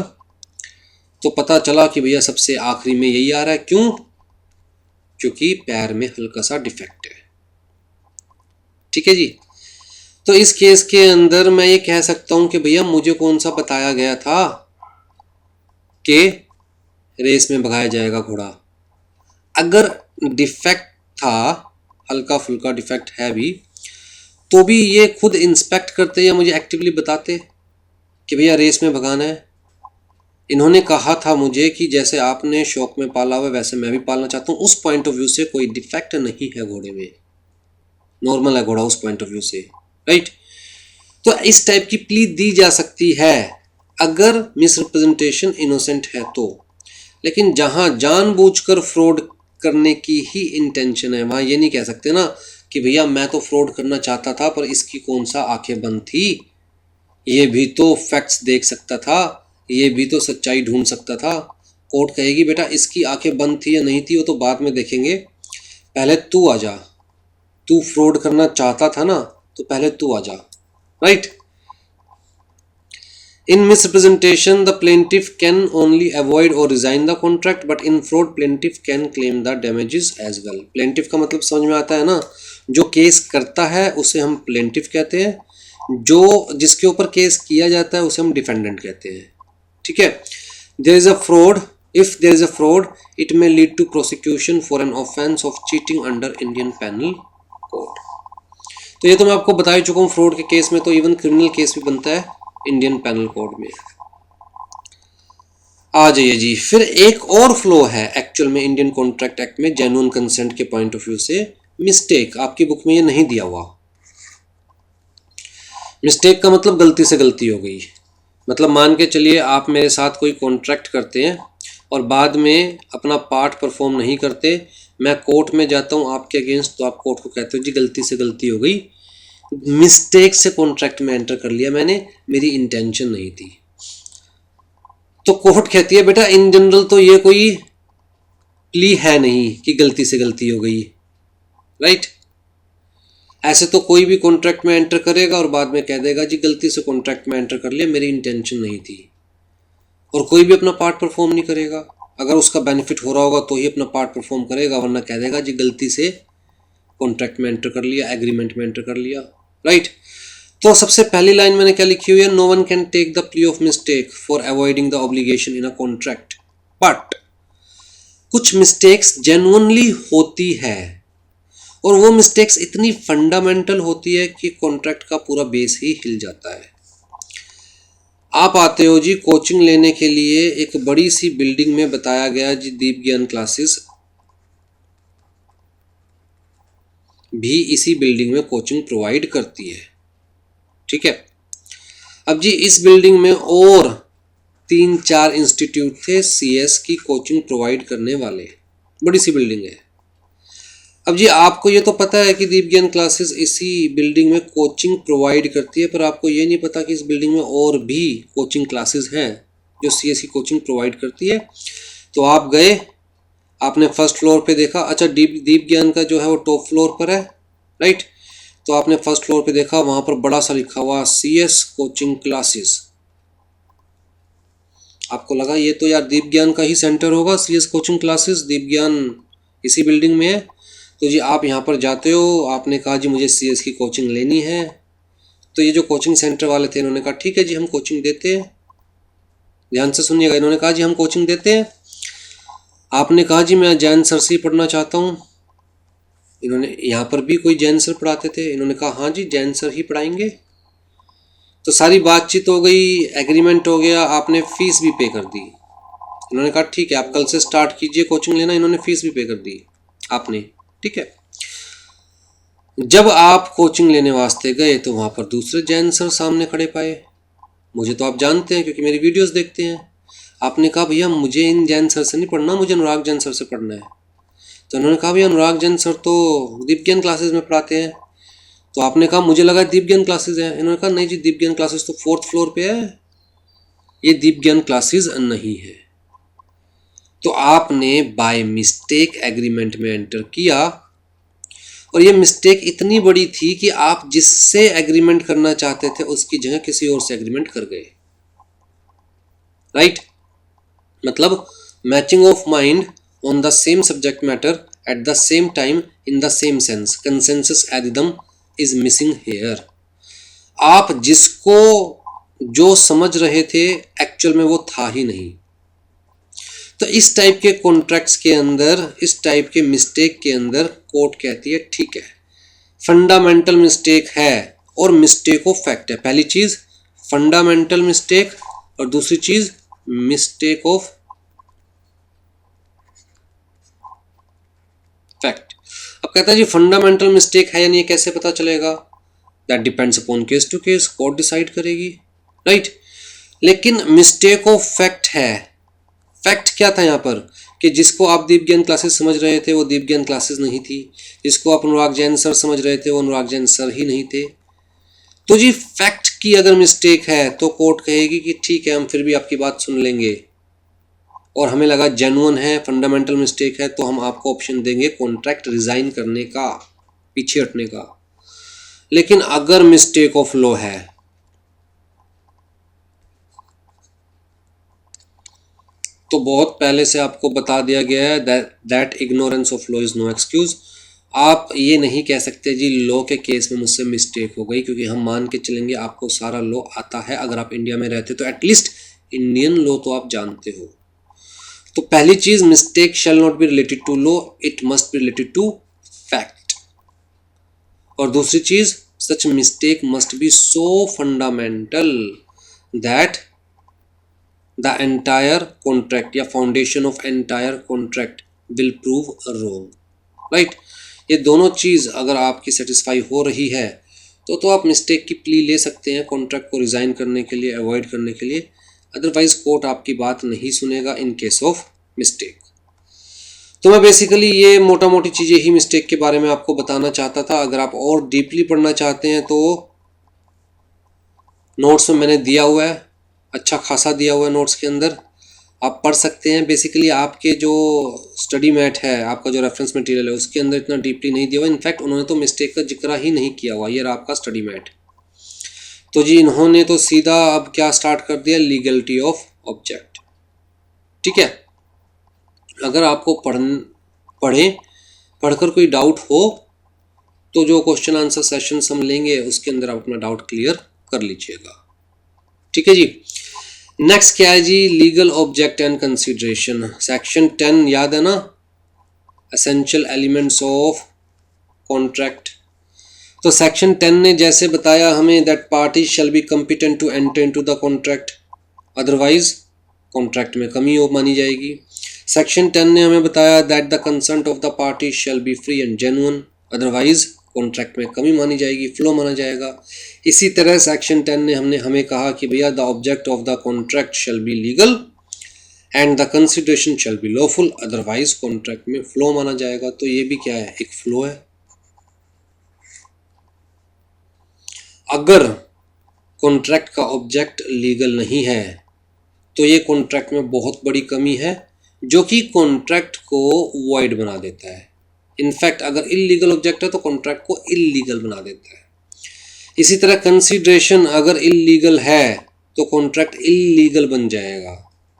तो पता चला कि भैया सबसे आखिरी में यही आ रहा है। क्यों? क्योंकि पैर में हल्का सा डिफेक्ट है, ठीक है जी। तो इस केस के अंदर मैं ये कह सकता हूं कि भैया मुझे कौन सा बताया गया था कि रेस में भगाया जाएगा घोड़ा। अगर डिफेक्ट था, हल्का फुल्का डिफेक्ट है भी, तो भी ये खुद इंस्पेक्ट करते या मुझे एक्टिवली बताते कि भैया रेस में भगाना है। इन्होंने कहा था मुझे कि जैसे आपने शौक में पाला हुआ वैसे मैं भी पालना चाहता हूँ, उस पॉइंट ऑफ व्यू से कोई डिफेक्ट नहीं है घोड़े में, नॉर्मल है घोड़ा उस पॉइंट ऑफ व्यू से, राइट। तो इस टाइप की प्ली दी जा सकती है अगर मिसरिप्रेजेंटेशन इनोसेंट है तो। लेकिन जहां जानबूझकर फ्रॉड करने की ही इंटेंशन है, वहां ये नहीं कह सकते ना कि भैया मैं तो फ्रॉड करना चाहता था पर इसकी कौन सा आंखें बंद थी, ये भी तो फैक्ट्स देख सकता था, ये भी तो सच्चाई ढूंढ सकता था। कोर्ट कहेगी बेटा इसकी आंखें बंद थी या नहीं थी वो तो बाद में देखेंगे, पहले तू आ जा, तू फ्रॉड करना चाहता था ना तो पहले तू आ जा, right. In misrepresentation, the plaintiff can only avoid or resign the contract, but in fraud, plaintiff can claim the damages as well. Plaintiff का मतलब समझ में आता है ना, जो केस करता है उसे हम plaintiff कहते हैं, जो जिसके ऊपर केस किया जाता है उसे हम डिफेंडेंट कहते हैं, ठीक है। There is a fraud, if there is a fraud it may lead to prosecution for an offence of cheating under Indian penal code. तो ये तो मैं आपको बता ही चुका हूँ, फ्रॉड के केस में तो इवन क्रिमिनल केस भी बनता है इंडियन पैनल कोड में। आ जाइए जी, फिर एक और फ्लो है एक्चुअल में इंडियन कॉन्ट्रैक्ट एक्ट में जेन्युइन कंसेंट के पॉइंट ऑफ व्यू से। मिस्टेक, आपकी बुक में ये नहीं दिया हुआ। मिस्टेक का मतलब गलती से गलती हो गई। मतलब मान के चलिए आप मेरे साथ कोई कॉन्ट्रैक्ट करते हैं और बाद में अपना पार्ट परफॉर्म नहीं करते, मैं कोर्ट में जाता हूँ आपके अगेंस्ट, तो आप कोर्ट को कहते हो जी गलती से गलती हो गई, मिस्टेक से कॉन्ट्रैक्ट में एंटर कर लिया मैंने, मेरी इंटेंशन नहीं थी। तो कोर्ट कहती है बेटा इन जनरल तो ये कोई प्ली है नहीं कि गलती से गलती हो गई, राइट। ऐसे तो कोई भी कॉन्ट्रैक्ट में एंटर करेगा और बाद में कह देगा जी गलती से कॉन्ट्रैक्ट में एंटर कर लिया, मेरी इंटेंशन नहीं थी। और कोई भी अपना पार्ट परफॉर्म नहीं करेगा, अगर उसका बेनिफिट हो रहा होगा तो ही अपना पार्ट परफॉर्म करेगा, वरना कह देगा जी गलती से कॉन्ट्रैक्ट में एंटर कर लिया, एग्रीमेंट में एंटर कर लिया, राइट। तो सबसे पहली लाइन मैंने क्या लिखी हुई है, no one can take the plea of mistake for avoiding the obligation in a contract, but कुछ मिस्टेक्स जेन्युइनली होती है और वो मिस्टेक्स इतनी फंडामेंटल होती है कि कॉन्ट्रैक्ट का पूरा बेस ही हिल जाता है। आप आते हो जी कोचिंग लेने के लिए, एक बड़ी सी बिल्डिंग में बताया गया जी दीप ज्ञान क्लासेस भी इसी बिल्डिंग में कोचिंग प्रोवाइड करती है, ठीक है। अब जी इस बिल्डिंग में और 3-4 इंस्टीट्यूट थे सीएस की कोचिंग प्रोवाइड करने वाले, बड़ी सी बिल्डिंग है। अब जी आपको ये तो पता है कि दीप ज्ञान क्लासेस इसी बिल्डिंग में कोचिंग प्रोवाइड करती है, पर आपको ये नहीं पता कि इस बिल्डिंग में और भी कोचिंग क्लासेस हैं जो सीएस की कोचिंग प्रोवाइड करती है। तो आप गए, आपने फर्स्ट फ्लोर पे देखा, अच्छा दीप ज्ञान का जो है वो टॉप फ्लोर पर है, राइट। तो आपने फर्स्ट फ्लोर पे देखा, वहाँ पर बड़ा सा लिखा हुआ सीएस कोचिंग क्लासेस। आपको लगा ये तो यार दीप ज्ञान का ही सेंटर होगा, सीएस कोचिंग क्लासेस, दीप ज्ञान इसी बिल्डिंग में है। तो जी आप यहाँ पर जाते हो, आपने कहा जी मुझे सीएस की कोचिंग लेनी है। तो ये जो कोचिंग सेंटर वाले थे इन्होंने कहा ठीक है जी हम कोचिंग देते हैं। ध्यान से सुनिएगा, इन्होंने कहा जी हम कोचिंग देते हैं। आपने कहा जी मैं जैन सर से ही पढ़ना चाहता हूँ। इन्होंने यहाँ पर भी कोई जैन सर पढ़ाते थे, इन्होंने कहा हाँ जी जैन सर ही पढ़ाएंगे। तो सारी बातचीत हो गई, एग्रीमेंट हो गया, आपने फीस भी पे कर दी। इन्होंने कहा ठीक है आप कल से स्टार्ट कीजिए कोचिंग लेना, इन्होंने फीस भी पे कर दी आपने, ठीक है। जब आप कोचिंग लेने वास्ते गए तो वहाँ पर दूसरे जैन सर सामने खड़े पाए। मुझे तो आप जानते हैं क्योंकि मेरी वीडियोस देखते हैं। आपने कहा भैया मुझे इन जैन सर से नहीं पढ़ना, मुझे अनुराग जैन सर से पढ़ना है। तो उन्होंने कहा भैया अनुराग जैन सर तो दीप ज्ञान क्लासेस में पढ़ाते हैं। तो आपने कहा मुझे लगा दीप ज्ञान क्लासेस है। इन्होंने कहा नहीं जी दीप ज्ञान क्लासेस तो 4th फ्लोर पे है, ये दीप ज्ञान क्लासेस नहीं है। तो आपने बाय मिस्टेक एग्रीमेंट में एंटर किया और ये मिस्टेक इतनी बड़ी थी कि आप जिससे एग्रीमेंट करना चाहते थे उसकी जगह किसी और से एग्रीमेंट कर गए, राइट। मतलब matching of mind on the same subject matter at the same time in the same sense, consensus ad idem is missing here. आप जिसको जो समझ रहे थे एक्चुअल में वो था ही नहीं। तो इस टाइप के कॉन्ट्रैक्ट्स के अंदर, इस टाइप के मिस्टेक के अंदर कोर्ट कहती है ठीक है फंडामेंटल मिस्टेक है और मिस्टेक ऑफ फैक्ट है। पहली चीज फंडामेंटल मिस्टेक और दूसरी चीज मिस्टेक ऑफ फैक्ट। अब कहता है जी फंडामेंटल मिस्टेक है यानी ये कैसे पता चलेगा, that depends upon case to case, court decide करेगी, राइट। लेकिन मिस्टेक ऑफ फैक्ट है। फैक्ट क्या था यहाँ पर कि जिसको आप दीप ज्ञान क्लासेस समझ रहे थे वो दीप ज्ञान क्लासेस नहीं थी, जिसको आप अनुराग जैन सर समझ रहे थे वो अनुराग जैन सर ही नहीं थे। तो जी फैक्ट की अगर मिस्टेक है तो कोर्ट कहेगी कि ठीक है हम फिर भी आपकी बात सुन लेंगे और हमें लगा जेन्युइन है, फंडामेंटल मिस्टेक है, तो हम आपको ऑप्शन देंगे कॉन्ट्रैक्ट रिजाइन करने का, पीछे हटने का। लेकिन अगर मिस्टेक ऑफ लॉ है तो बहुत पहले से आपको बता दिया गया है that ignorance of law is no excuse. आप ये नहीं कह सकते जी लॉ के केस में मुझसे मिस्टेक हो गई, क्योंकि हम मान के चलेंगे आपको सारा लॉ आता है। अगर आप इंडिया में रहते तो एटलीस्ट इंडियन लॉ तो आप जानते हो। तो पहली चीज, mistake shall not be related to law, it must be related to fact. और दूसरी चीज, such mistake must be so fundamental that the entire contract या foundation of entire contract will prove wrong, right. ये दोनों चीज़ अगर आपकी satisfy हो रही है तो आप मिस्टेक की प्ली ले सकते हैं कॉन्ट्रैक्ट को रिज़ाइन करने के लिए, अवॉइड करने के लिए। अदरवाइज कोर्ट आपकी बात नहीं सुनेगा इन केस ऑफ मिस्टेक। तो मैं बेसिकली ये मोटा मोटी चीज़ें ही मिस्टेक के बारे में आपको बताना चाहता था। अगर आप और डीपली पढ़ना चाहते हैं तो नोट्स में मैंने दिया हुआ है, अच्छा खासा दिया हुआ है नोट्स के अंदर, आप पढ़ सकते हैं। बेसिकली आपके जो स्टडी मैट है, आपका जो रेफरेंस मटेरियल है, उसके अंदर इतना डीपली नहीं दिया हुआ। इनफैक्ट उन्होंने तो मिस्टेक का जिक्र ही नहीं किया हुआ। ये रहा आपका स्टडी मैट। तो जी इन्होंने तो सीधा अब क्या स्टार्ट कर दिया, लीगलिटी ऑफ ऑब्जेक्ट। ठीक है, अगर आपको पढ़कर कोई डाउट हो तो जो क्वेश्चन आंसर सेशन हम लेंगे उसके अंदर आप अपना डाउट क्लियर कर लीजिएगा। ठीक है जी। नेक्स्ट क्या है जी, legal object and consideration. Section 10 याद है ना, एसेंशियल एलिमेंट्स ऑफ कॉन्ट्रैक्ट। तो सेक्शन 10 ने जैसे बताया हमें that party shall be competent to enter into the contract, otherwise contract में कमी हो मानी जाएगी। सेक्शन 10 ने हमें बताया that the consent of the party shall B free and genuine, otherwise contract में कमी मानी जाएगी, फ्लो माना जाएगा। इसी तरह सेक्शन 10 ने हमें कहा कि भैया the object of the contract shall be legal and the consideration shall be lawful, otherwise contract में फ्लो माना जाएगा। तो ये भी क्या है, एक फ्लो है। अगर कॉन्ट्रैक्ट का ऑब्जेक्ट लीगल नहीं है तो ये कॉन्ट्रैक्ट में बहुत बड़ी कमी है, जो कि कॉन्ट्रैक्ट को वॉइड बना देता है। इनफैक्ट अगर इल्लीगल ऑब्जेक्ट है तो कॉन्ट्रैक्ट को इल्लीगल बना देता है। इसी तरह कंसीडरेशन अगर इल्लीगल है तो कॉन्ट्रैक्ट इल्लीगल बन जाएगा,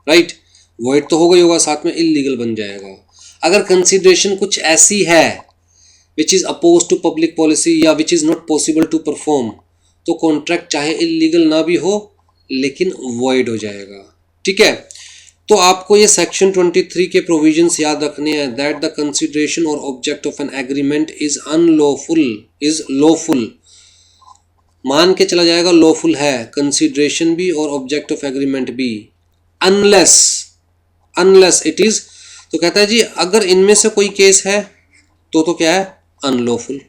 राइट। वॉइड तो होगा ही होगा, साथ में इल्लीगल बन जाएगा। अगर कंसीडरेशन कुछ ऐसी है which is oppose to public policy या which is not possible to perform, तो कॉन्ट्रैक्ट चाहे इल्लीगल ना भी हो लेकिन वॉइड हो जाएगा। ठीक है, तो आपको ये सेक्शन 23 के प्रोविजंस याद रखने हैं दैट द कंसिडरेशन और object of an agreement is unlawful, is lawful, मान के चला जाएगा लॉफुल है कंसिडरेशन भी और ऑब्जेक्ट ऑफ एग्रीमेंट भी, अनलेस इट इज। तो कहता है जी अगर इनमें से कोई केस है तो क्या है, अनलॉफुल।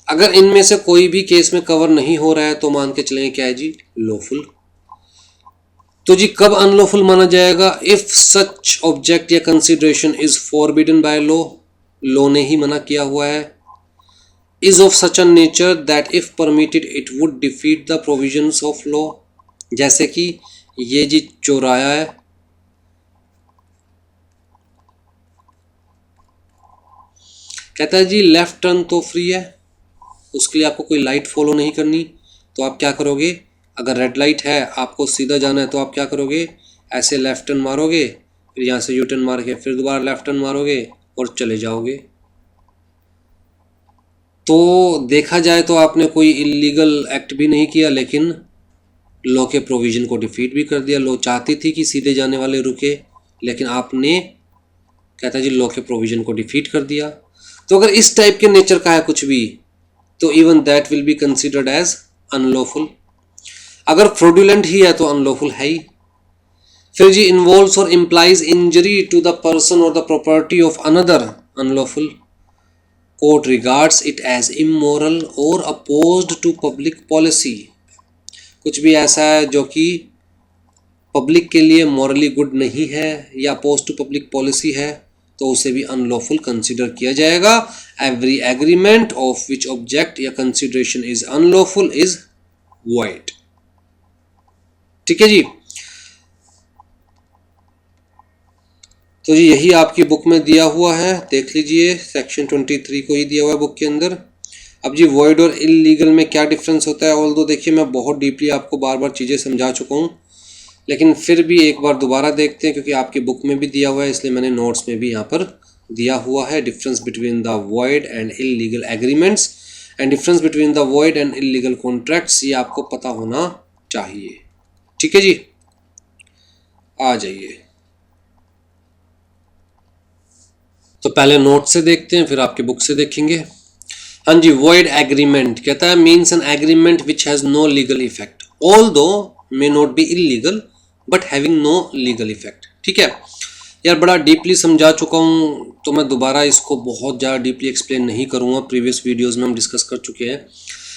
अगर इनमें से कोई भी केस में कवर नहीं हो रहा है तो मान के चलेंगे क्या है जी, लॉफुल। तो जी कब अनलॉफुल माना जाएगा, इफ सच ऑब्जेक्ट या consideration is forbidden by law, law ने ही मना किया हुआ है, is of such a nature that if permitted it would defeat the provisions of law. जैसे कि ये जी चौराया है, कहता है जी लेफ्ट टर्न तो फ्री है, उसके लिए आपको कोई लाइट फॉलो नहीं करनी। तो आप क्या करोगे, अगर रेड लाइट है आपको सीधा जाना है तो आप क्या करोगे, ऐसे लेफ्ट टर्न मारोगे, फिर यहाँ से यू टर्न मार के फिर दोबारा लेफ्ट टर्न मारोगे और चले जाओगे। तो देखा जाए तो आपने कोई इलीगल एक्ट भी नहीं किया लेकिन लॉ के प्रोविजन को डिफीट भी कर दिया। लॉ चाहती थी कि सीधे जाने वाले रुके, लेकिन आपने कहता है जी लॉ के प्रोविजन को डिफीट कर दिया। तो अगर इस टाइप के नेचर का है कुछ भी तो even that will be considered as unlawful. अगर फ्रॉडुलेंट ही है तो अनलॉफुल है ही। फिर जी इन्वॉल्व्स और implies injury to the person और the property of another, unlawful. Court regards it as immoral और अपोज्ड टू पब्लिक पॉलिसी। कुछ भी ऐसा है जो कि पब्लिक के लिए मॉरली गुड नहीं है या अपोज टू पब्लिक पॉलिसी है तो उसे भी अनलॉफुल कंसिडर किया जाएगा। Every agreement of which object या consideration is unlawful is void. ठीक है जी, तो जी यही आपकी बुक में दिया हुआ है, देख लीजिए सेक्शन 23 को ही दिया हुआ है बुक के अंदर। अब जी वॉइड और इलीगल में क्या डिफरेंस होता है, ऑल्दो देखिए मैं बहुत डीपली आपको बार बार चीज़ें समझा चुका हूँ, लेकिन फिर भी एक बार दोबारा देखते हैं, क्योंकि आपकी बुक में भी दिया हुआ है, इसलिए मैंने नोट्स में भी यहाँ पर दिया हुआ है। Difference between the void and illegal agreements and difference between the void and illegal contracts, ये आपको पता होना चाहिए। ठीक है जी, आ जाइए। तो पहले नोट से देखते हैं, फिर आपकी बुक से देखेंगे। हाँ जी, वॉइड एग्रीमेंट कहता है means an agreement which has no legal effect although may not be illegal but having no legal effect. ठीक है यार, बड़ा डीपली समझा चुका हूँ, तो मैं दोबारा इसको बहुत ज़्यादा डीपली एक्सप्लेन नहीं करूँगा, प्रीवियस वीडियोज़ में हम डिस्कस कर चुके हैं।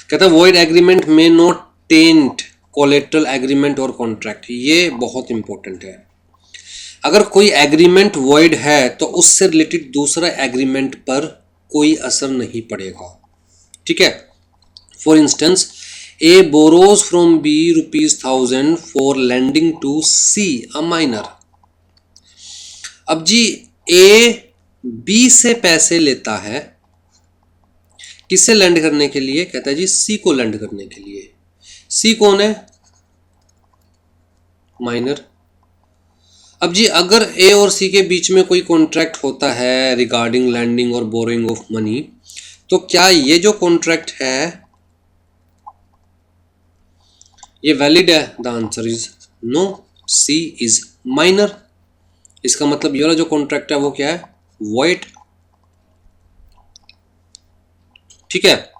कहता है void agreement may not tent collateral agreement और कॉन्ट्रैक्ट। ये बहुत इंपॉर्टेंट है। अगर कोई एग्रीमेंट वॉइड है तो उससे रिलेटेड दूसरा एग्रीमेंट पर कोई असर नहीं पड़ेगा। ठीक है, for instance A borrows from B ₹1000 for lending to C a minor. अब जी ए बी से पैसे लेता है, किससे लैंड करने के लिए? कहता है जी सी को लैंड करने के लिए। सी कौन है? माइनर। अब जी अगर ए और सी के बीच में कोई कॉन्ट्रैक्ट होता है रिगार्डिंग लैंडिंग और बोरोइंग ऑफ मनी, तो क्या ये जो कॉन्ट्रैक्ट है ये वैलिड है? The answer is no, C is minor. इसका मतलब ये वाला जो कॉन्ट्रैक्ट है वो क्या है? वॉइड। ठीक है,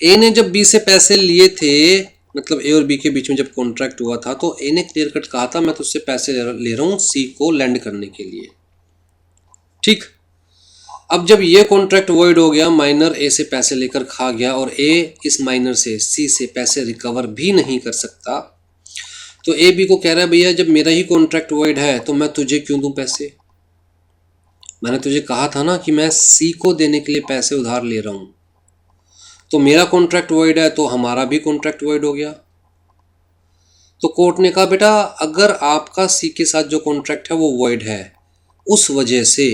ए ने जब बी से पैसे लिए थे, मतलब ए और बी के बीच में जब कॉन्ट्रैक्ट हुआ था, तो ए ने क्लियर कट कहा था मैं तुझसे पैसे ले रहा हूं सी को लैंड करने के लिए। ठीक, अब जब ये कॉन्ट्रैक्ट वॉइड हो गया, माइनर ए से पैसे लेकर खा गया और ए इस माइनर से सी से पैसे रिकवर भी नहीं कर सकता, तो ए बी को कह रहा है भैया जब मेरा ही कॉन्ट्रैक्ट वॉइड है तो मैं तुझे क्यों दूं पैसे? मैंने तुझे कहा था ना कि मैं सी को देने के लिए पैसे उधार ले रहा हूं, तो मेरा कॉन्ट्रैक्ट वॉइड है तो हमारा भी कॉन्ट्रैक्ट वॉइड हो गया। तो कोर्ट ने कहा बेटा अगर आपका सी के साथ जो कॉन्ट्रैक्ट है वो वॉइड है, उस वजह से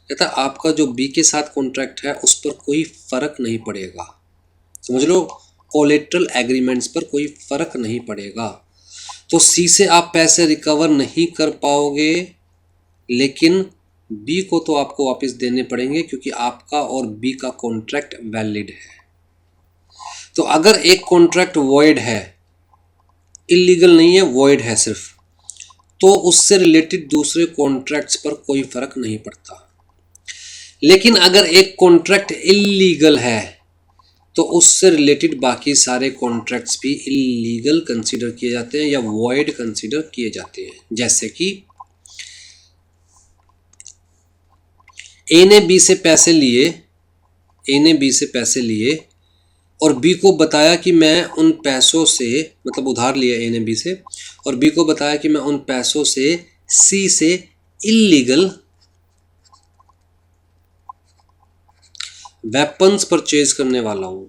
कहता आपका जो बी के साथ कॉन्ट्रैक्ट है उस पर कोई फर्क नहीं पड़ेगा। समझ लो, कोलेटरल एग्रीमेंट्स पर कोई फर्क नहीं पड़ेगा। तो सी से आप पैसे रिकवर नहीं कर पाओगे, लेकिन बी को तो आपको वापस देने पड़ेंगे क्योंकि आपका और बी का कॉन्ट्रैक्ट वैलिड है। तो अगर एक कॉन्ट्रैक्ट वॉइड है, इलीगल नहीं है, वॉइड है सिर्फ, तो उससे रिलेटेड दूसरे कॉन्ट्रैक्ट्स पर कोई फर्क नहीं पड़ता। लेकिन अगर एक कॉन्ट्रैक्ट इलीगल है तो उससे रिलेटेड बाकी सारे कॉन्ट्रैक्ट्स भी इलीगल कंसीडर किए जाते हैं या वॉइड कंसीडर किए जाते हैं। जैसे कि ए ने बी से पैसे लिए, ए ने बी से पैसे लिए और बी को बताया कि मैं उन पैसों से, मतलब उधार लिया ए ने बी से, और बी को बताया कि मैं उन पैसों से सी से इलीगल वेपन्स परचेज करने वाला हूं।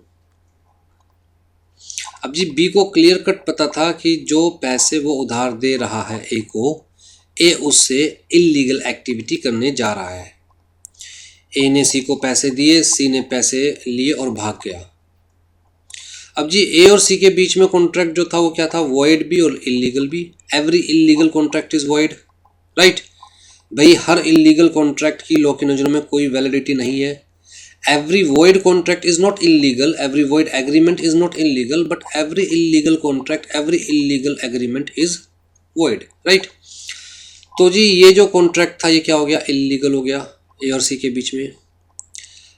अब जी बी को क्लियर कट पता था कि जो पैसे वो उधार दे रहा है ए को, ए उससे इलीगल एक्टिविटी करने जा रहा है। ए ने सी को पैसे दिए, सी ने पैसे लिए और भाग गया। अब जी ए और सी के बीच में कॉन्ट्रैक्ट जो था वो क्या था? वॉइड भी और इलीगल भी। Every illegal contract is void, right भाई। हर इलीगल कॉन्ट्रैक्ट की लॉ की नज़र में कोई वैलिडिटी नहीं है। Every void contract is not illegal, every void agreement is not illegal, but every illegal contract, every illegal agreement is void, right? तो जी ये जो कॉन्ट्रैक्ट था ये क्या हो गया? इलीगल हो गया ए और सी के बीच में।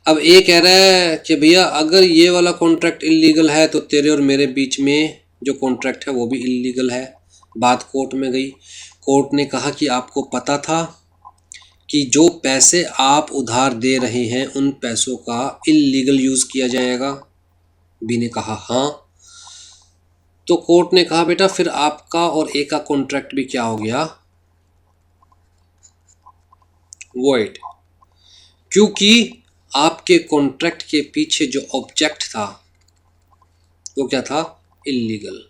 अब ए कह रहा है कि भैया अगर ये वाला कॉन्ट्रैक्ट इलीगल है तो तेरे और मेरे बीच में जो कॉन्ट्रैक्ट है वो भी इलीगल है। बात कोर्ट में गई, कोर्ट ने कहा कि आपको पता था कि जो पैसे आप उधार दे रहे हैं उन पैसों का इलीगल यूज़ किया जाएगा। बी ने कहा हाँ। तो कोर्ट ने कहा बेटा फिर आपका और ए का कॉन्ट्रैक्ट भी क्या हो गया? वॉइड, क्योंकि आपके कॉन्ट्रैक्ट के पीछे जो ऑब्जेक्ट था वो क्या था? इलीगल।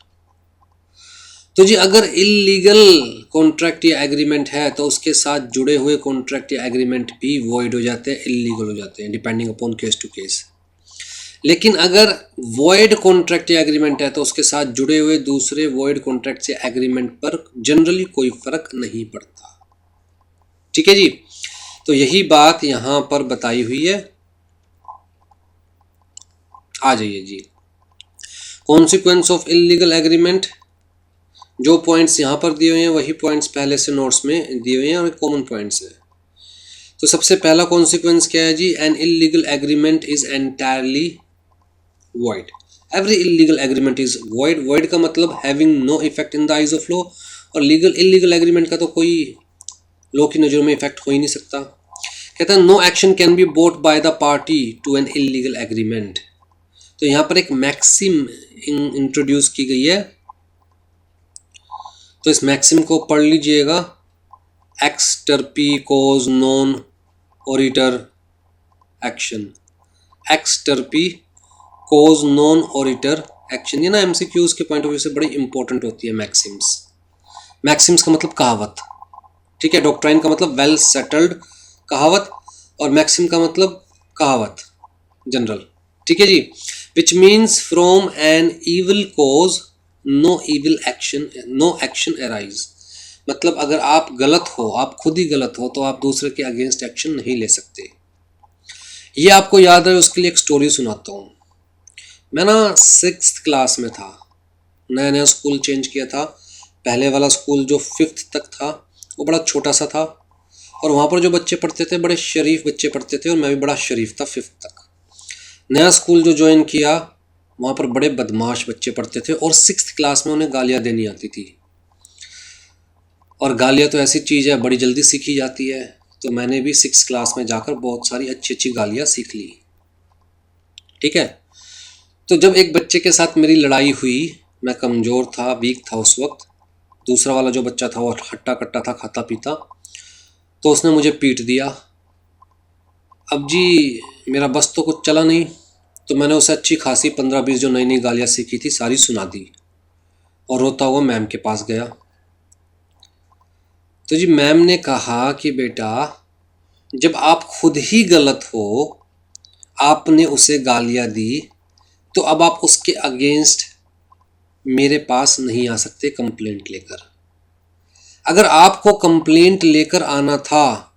तो जी अगर इलीगल कॉन्ट्रैक्ट या एग्रीमेंट है तो उसके साथ जुड़े हुए कॉन्ट्रैक्ट या एग्रीमेंट भी वॉइड हो जाते हैं, इलीगल हो जाते हैं, depending upon case to case. लेकिन अगर वॉइड कॉन्ट्रैक्ट या एग्रीमेंट है तो उसके साथ जुड़े हुए दूसरे वॉइड कॉन्ट्रैक्ट या एग्रीमेंट पर जनरली कोई फर्क नहीं पड़ता। ठीक है जी, तो यही बात यहां पर बताई हुई है। आ जाइए जी, कॉन्सिक्वेंस ऑफ इलीगल एग्रीमेंट। जो पॉइंट्स यहां पर दिए हुए हैं वही पॉइंट्स पहले से नोट्स में दिए हुए हैं और कॉमन पॉइंट्स है। तो सबसे पहला कॉन्सिक्वेंस क्या है जी, an illegal agreement is entirely void। every illegal agreement is void। void का मतलब having no effect in the eyes of law, और लीगल इलीगल एग्रीमेंट का तो कोई लॉ की नज़रों में इफेक्ट हो ही नहीं सकता। कहता है no action can be brought by the party to an illegal agreement. तो यहाँ पर एक मैक्सिम इंट्रोड्यूस की गई है, तो इस मैक्सिम को पढ़ लीजिएगा। एक्सटर्पी कोज नॉन ओरिटर एक्शन, एक्सटर्पी कोज नॉन ओरिटर एक्शन। ये ना एमसीक्यूज के पॉइंट ऑफ व्यू से बड़ी इंपॉर्टेंट होती है मैक्सिम्स। मैक्सिम्स का मतलब कहावत, ठीक है। डॉक्ट्राइन का मतलब वेल सेटल्ड कहावत, और मैक्सिम का मतलब कहावत जनरल, ठीक है जी। Which means from an evil cause no evil action, no action arise. मतलब अगर आप गलत हो, आप खुद ही गलत हो, तो आप दूसरे के अगेंस्ट एक्शन नहीं ले सकते। ये आपको याद है, उसके लिए एक स्टोरी सुनाता हूँ। मैं ना 6th क्लास में था, नया नया स्कूल चेंज किया था। पहले वाला स्कूल जो 5th तक था वो बड़ा छोटा सा था, और वहाँ पर जो बच्चे पढ़ते थे बड़े शरीफ बच्चे पढ़ते थे, और मैं भी बड़ा शरीफ था 5th तक। नया स्कूल जो ज्वाइन किया वहाँ पर बड़े बदमाश बच्चे पढ़ते थे, और 6th क्लास में उन्हें गालियाँ देनी आती थी। और गालियाँ तो ऐसी चीज़ है बड़ी जल्दी सीखी जाती है, तो मैंने भी 6th क्लास में जाकर बहुत सारी अच्छी अच्छी गालियाँ सीख ली, ठीक है। तो जब एक बच्चे के साथ मेरी लड़ाई हुई, मैं कमज़ोर था, वीक था उस वक्त। दूसरा वाला जो बच्चा था वो हट्टा कट्टा था, खाता पीता, तो उसने मुझे पीट दिया। अब जी मेरा बस तो कुछ चला नहीं, तो मैंने उसे अच्छी खासी 15-20 जो नई नई गालियाँ सीखी थी सारी सुना दी, और रोता हुआ मैम के पास गया। तो जी मैम ने कहा कि बेटा, जब आप खुद ही गलत हो, आपने उसे गालियाँ दी, तो अब आप उसके अगेंस्ट मेरे पास नहीं आ सकते कंप्लेंट लेकर। अगर आपको कंप्लेंट लेकर आना था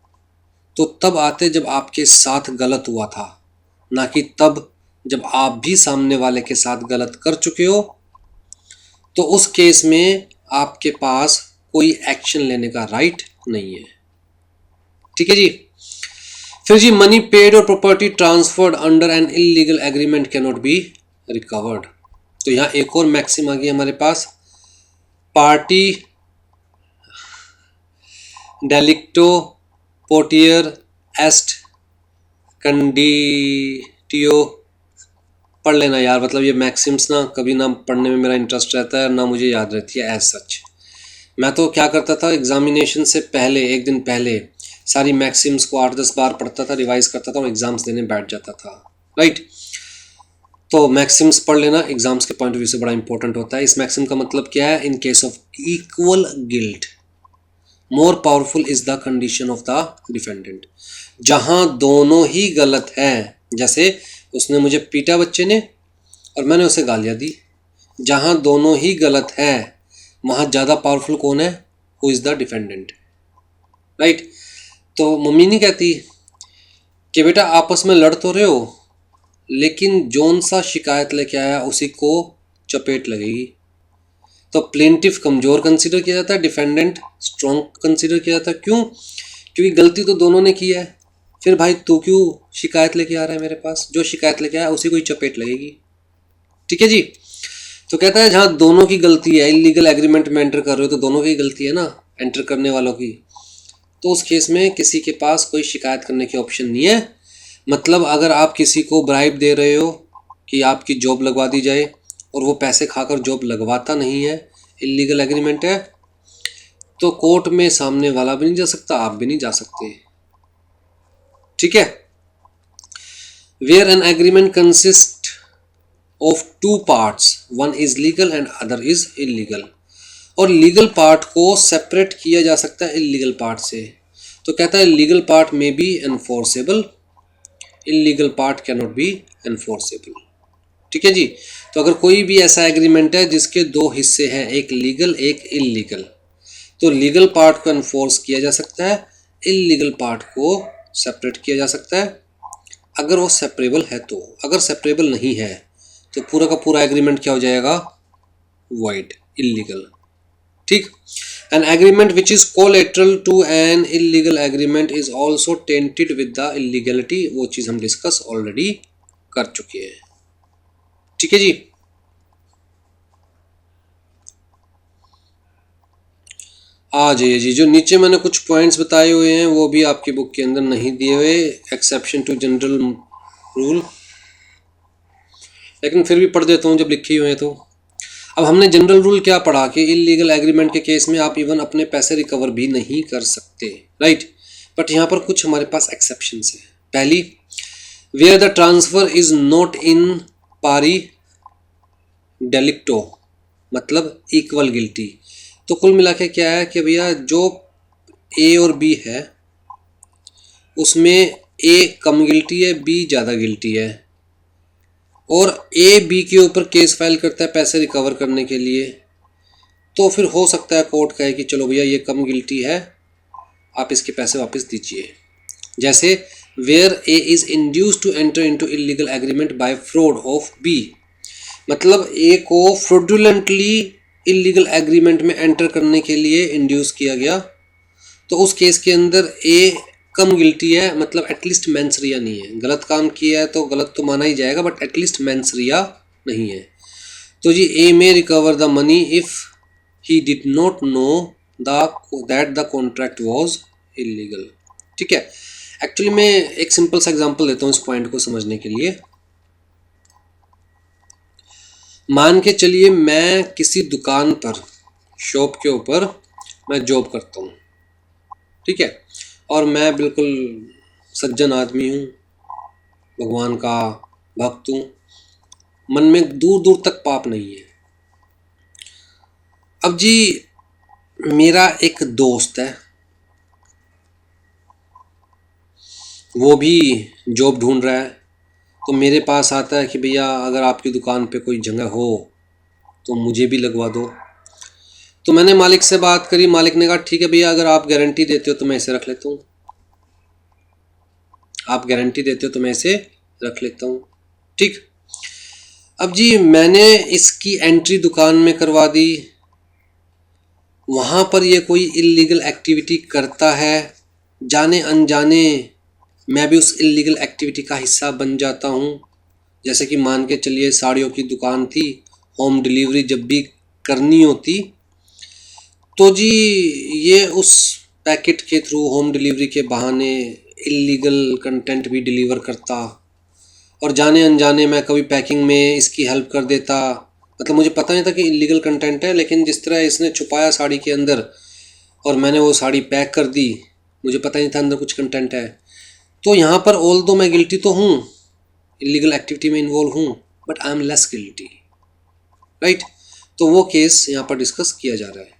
तो तब आते जब आपके साथ गलत हुआ था, ना कि तब जब आप भी सामने वाले के साथ गलत कर चुके हो। तो उस केस में आपके पास कोई एक्शन लेने का राइट नहीं है, ठीक है जी। फिर जी मनी पेड और property transferred under N illegal agreement can not be recovered. तो यहाँ एक और मैक्सिम आ गई हमारे पास, पार्टी डेलिक्टो पोटियर एस्ट कंडिटियो। पढ़ लेना यार, मतलब ये मैक्सिम्स ना कभी ना पढ़ने में मेरा इंटरेस्ट रहता है ना मुझे याद रहती है एज सच। मैं तो क्या करता था, एग्जामिनेशन से पहले एक दिन पहले सारी मैक्सिम्स को 8-10 बार पढ़ता था, रिवाइज करता था और एग्जाम्स देने बैठ जाता था, राइट। तो मैक्सिम्स पढ़ लेना, एग्जाम्स के पॉइंट ऑफ व्यू से बड़ा इंपॉर्टेंट होता है। इस मैक्सिम का मतलब क्या है, इन case of equal guilt more powerful is the condition of the defendant. जहां दोनों ही गलत हैं, जैसे उसने मुझे पीटा बच्चे ने और मैंने उसे गालियां दी, जहां दोनों ही गलत हैं वहां ज़्यादा पावरफुल कौन है, who is the defendant, right. तो मम्मी नहीं कहती कि बेटा आपस में लड़ तो रहे हो, लेकिन जौन सा शिकायत लेके आया उसी को चपेट लगेगी। तो प्लेंटिफ कमज़ोर कंसीडर किया जाता है, डिफेंडेंट स्ट्रॉन्ग कंसीडर किया जाता है। क्यों? क्योंकि गलती तो दोनों ने की है। फिर भाई तू क्यों शिकायत लेके आ रहा है मेरे पास, जो शिकायत लेके आया उसी को ही चपेट लगेगी, ठीक है जी। तो कहता है जहाँ दोनों की गलती है, इलीगल एग्रीमेंट में एंटर कर रहे हो तो दोनों की गलती है ना, एंटर करने वालों की, तो उस केस में किसी के पास कोई शिकायत करने की ऑप्शन नहीं है। मतलब अगर आप किसी को ब्राइब दे रहे हो कि आपकी जॉब लगवा दी जाए और वो पैसे खाकर जॉब लगवाता नहीं है, इलीगल एग्रीमेंट है, तो कोर्ट में सामने वाला भी नहीं जा सकता, आप भी नहीं जा सकते, ठीक है। Where an agreement consist of 2 parts, one is legal and other is illegal. और लीगल पार्ट को सेपरेट किया जा सकता है इलीगल पार्ट से। तो कहता है लीगल पार्ट में be enforceable, illegal part can not be enforceable. ठीक है जी। तो अगर कोई भी ऐसा एग्रीमेंट है जिसके दो हिस्से हैं, एक लीगल एक इलीगल, तो लीगल पार्ट को एनफोर्स किया जा सकता है, इलीगल पार्ट को सेपरेट किया जा सकता है अगर वो सेपरेबल है। तो अगर सेपरेबल नहीं है तो पूरा का पूरा एग्रीमेंट क्या हो जाएगा, वाइड, इलीगल। ठीक। An agreement which is collateral to an illegal agreement is also tainted with the illegality, वो चीज हम डिस्कस ऑलरेडी कर चुके हैं। ठीक है जी। आ जाइए जी, जो नीचे मैंने कुछ पॉइंट्स बताए हुए हैं वो भी आपकी बुक के अंदर नहीं दिए हुए, एक्सेप्शन टू जनरल रूल, लेकिन फिर भी पढ़ देता हूँ जब लिखे हुए हैं तो। अब हमने जनरल रूल क्या पढ़ा कि इलीगल एग्रीमेंट के केस में आप इवन अपने पैसे रिकवर भी नहीं कर सकते, राइट। बट यहाँ पर कुछ हमारे पास एक्सेप्शंस हैं। पहली, where the transfer is not in pari delicto, मतलब इक्वल गिल्टी। तो कुल मिला के क्या है कि भैया जो ए और बी है उसमें ए कम गिल्टी है, बी ज़्यादा गिल्टी है, और ए बी के ऊपर केस फाइल करता है पैसे रिकवर करने के लिए, तो फिर हो सकता है कोर्ट कहे कि चलो भैया ये कम गिल्टी है, आप इसके पैसे वापस दीजिए। जैसे where A is induced to enter into illegal agreement by fraud of B, मतलब ए को फ्रॉडुलेंटली इलीगल एग्रीमेंट में एंटर करने के लिए इंड्यूस किया गया, तो उस केस के अंदर ए कम गिल्टी है, मतलब एटलीस्ट मेंसरिया नहीं है। गलत काम किया है तो गलत तो माना ही जाएगा, बट एटलीस्ट मेंसरिया नहीं है। तो जी ए में recover the money if he did not know that the contract was illegal. ठीक है। एक्चुअली मैं एक सिंपल सा एग्जांपल देता हूँ इस पॉइंट को समझने के लिए। मान के चलिए मैं किसी दुकान पर, शॉप के ऊपर मैं जॉब करता हूँ, ठीक है, और मैं बिल्कुल सज्जन आदमी हूँ, भगवान का भक्त हूँ, मन में दूर दूर तक पाप नहीं है। अब जी मेरा एक दोस्त है, वो भी जॉब ढूंढ रहा है, तो मेरे पास आता है कि भैया अगर आपकी दुकान पे कोई जगह हो तो मुझे भी लगवा दो। तो मैंने मालिक से बात करी, मालिक ने कहा ठीक है भैया, अगर आप गारंटी देते हो तो मैं इसे रख लेता हूँ, आप गारंटी देते हो तो मैं इसे रख लेता हूँ। ठीक। अब जी मैंने इसकी एंट्री दुकान में करवा दी, वहाँ पर ये कोई इलीगल एक्टिविटी करता है, जाने अनजाने मैं भी उस इलीगल एक्टिविटी का हिस्सा बन जाता हूँ। जैसे कि मान के चलिए साड़ियों की दुकान थी, होम डिलीवरी जब भी करनी होती तो जी ये उस पैकेट के थ्रू होम डिलीवरी के बहाने इलीगल कंटेंट भी डिलीवर करता, और जाने अनजाने मैं कभी पैकिंग में इसकी हेल्प कर देता। मतलब मुझे पता नहीं था कि इलीगल कंटेंट है, लेकिन जिस तरह इसने छुपाया साड़ी के अंदर और मैंने वो साड़ी पैक कर दी, मुझे पता नहीं था अंदर कुछ कंटेंट है। तो यहाँ पर ऑल दो मैं गिल्टी तो हूँ, इलीगल एक्टिविटी में इन्वॉल्व हूँ, but I am less guilty, right. तो वो केस यहाँ पर डिस्कस किया जा रहा है।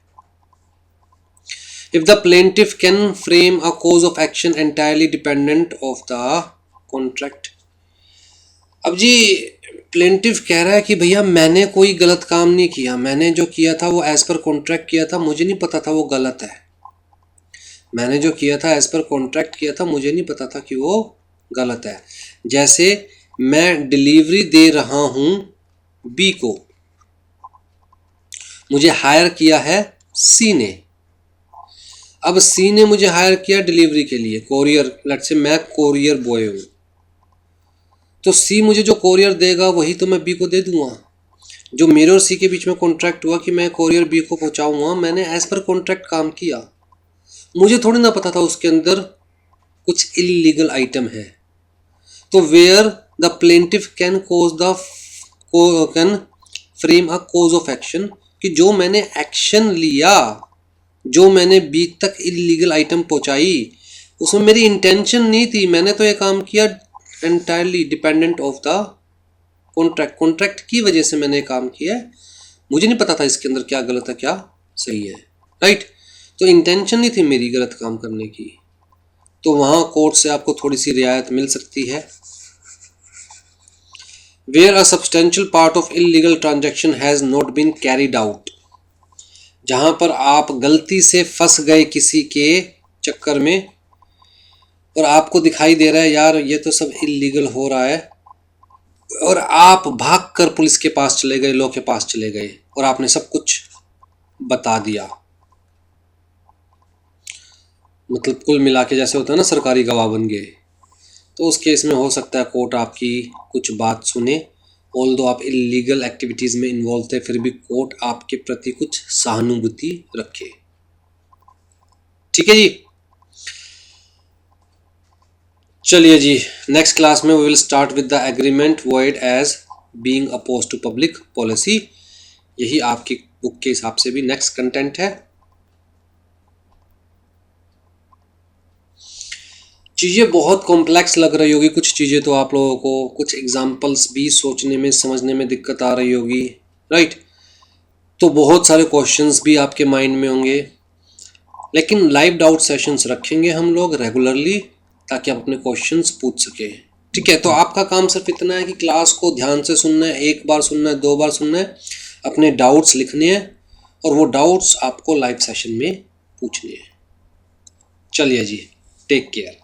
If the plaintiff can frame a cause of action entirely dependent of the contract, अब जी प्लेंटिफ कह रहा है कि भैया मैंने कोई गलत काम नहीं किया, मैंने जो किया था वो एज पर कॉन्ट्रैक्ट किया था, मुझे नहीं पता था वो गलत है। मैंने जो किया था एज पर कॉन्ट्रैक्ट किया था, मुझे नहीं पता था कि वो गलत है। जैसे मैं डिलीवरी दे रहा हूँ बी को, मुझे हायर किया है सी ने। अब सी ने मुझे हायर किया डिलीवरी के लिए, कोरियर, लेट्स से मैं कोरियर बॉय हूँ, तो सी मुझे जो कोरियर देगा वही तो मैं बी को दे दूंगा। जो मेरे और सी के बीच में कॉन्ट्रैक्ट हुआ कि मैं कोरियर बी को पहुंचाऊंगा, मैंने एज पर कॉन्ट्रैक्ट काम किया, मुझे थोड़ी ना पता था उसके अंदर कुछ इलीगल आइटम है। तो where the plaintiff can can frame a cause of action, कि जो मैंने एक्शन लिया, जो मैंने बी तक इलीगल आइटम पहुंचाई, उसमें मेरी इंटेंशन नहीं थी, मैंने तो ये काम किया entirely dependent of the contract, contract की वजह से मैंने काम किया है, मुझे नहीं पता था इसके अंदर क्या गलत है क्या सही है, राइट। तो इंटेंशन नहीं थी मेरी गलत काम करने की, तो वहाँ कोर्ट से आपको थोड़ी सी रियायत मिल सकती है। Where a substantial part of illegal transaction has not been carried out, जहां पर आप गलती से फंस गए किसी के चक्कर में और आपको दिखाई दे रहा है यार ये तो सब इलीगल हो रहा है, और आप भागकर पुलिस के पास चले गए, लॉ के पास चले गए और आपने सब कुछ बता दिया। मतलब कुल मिला के जैसे होता है ना सरकारी गवाह बन गए, तो उस केस में हो सकता है कोर्ट आपकी कुछ बात सुने। ऑल दो आप इलीगल एक्टिविटीज़ में इन्वॉल्व थे, फिर भी कोर्ट आपके प्रति कुछ सहानुभूति रखे। ठीक है जी, चलिए जी, नेक्स्ट क्लास में we will start with the agreement void as being oppose to public policy. यही आपकी बुक के हिसाब से भी नेक्स्ट कंटेंट है। चीज़ें बहुत कॉम्प्लेक्स लग रही होगी, कुछ चीज़ें तो आप लोगों को, कुछ एग्जांपल्स भी सोचने में समझने में दिक्कत आ रही होगी, राइट। तो बहुत सारे क्वेश्चंस भी आपके माइंड में होंगे, लेकिन लाइव डाउट सेशंस रखेंगे हम लोग रेगुलरली ताकि आप अपने क्वेश्चंस पूछ सकें। ठीक है, तो आपका काम सिर्फ इतना है कि क्लास को ध्यान से सुनना है, एक बार सुनना है, 2 बार सुनना है, अपने डाउट्स लिखने हैं और वो डाउट्स आपको लाइव सेशन में पूछने हैं। चलिए जी, टेक केयर।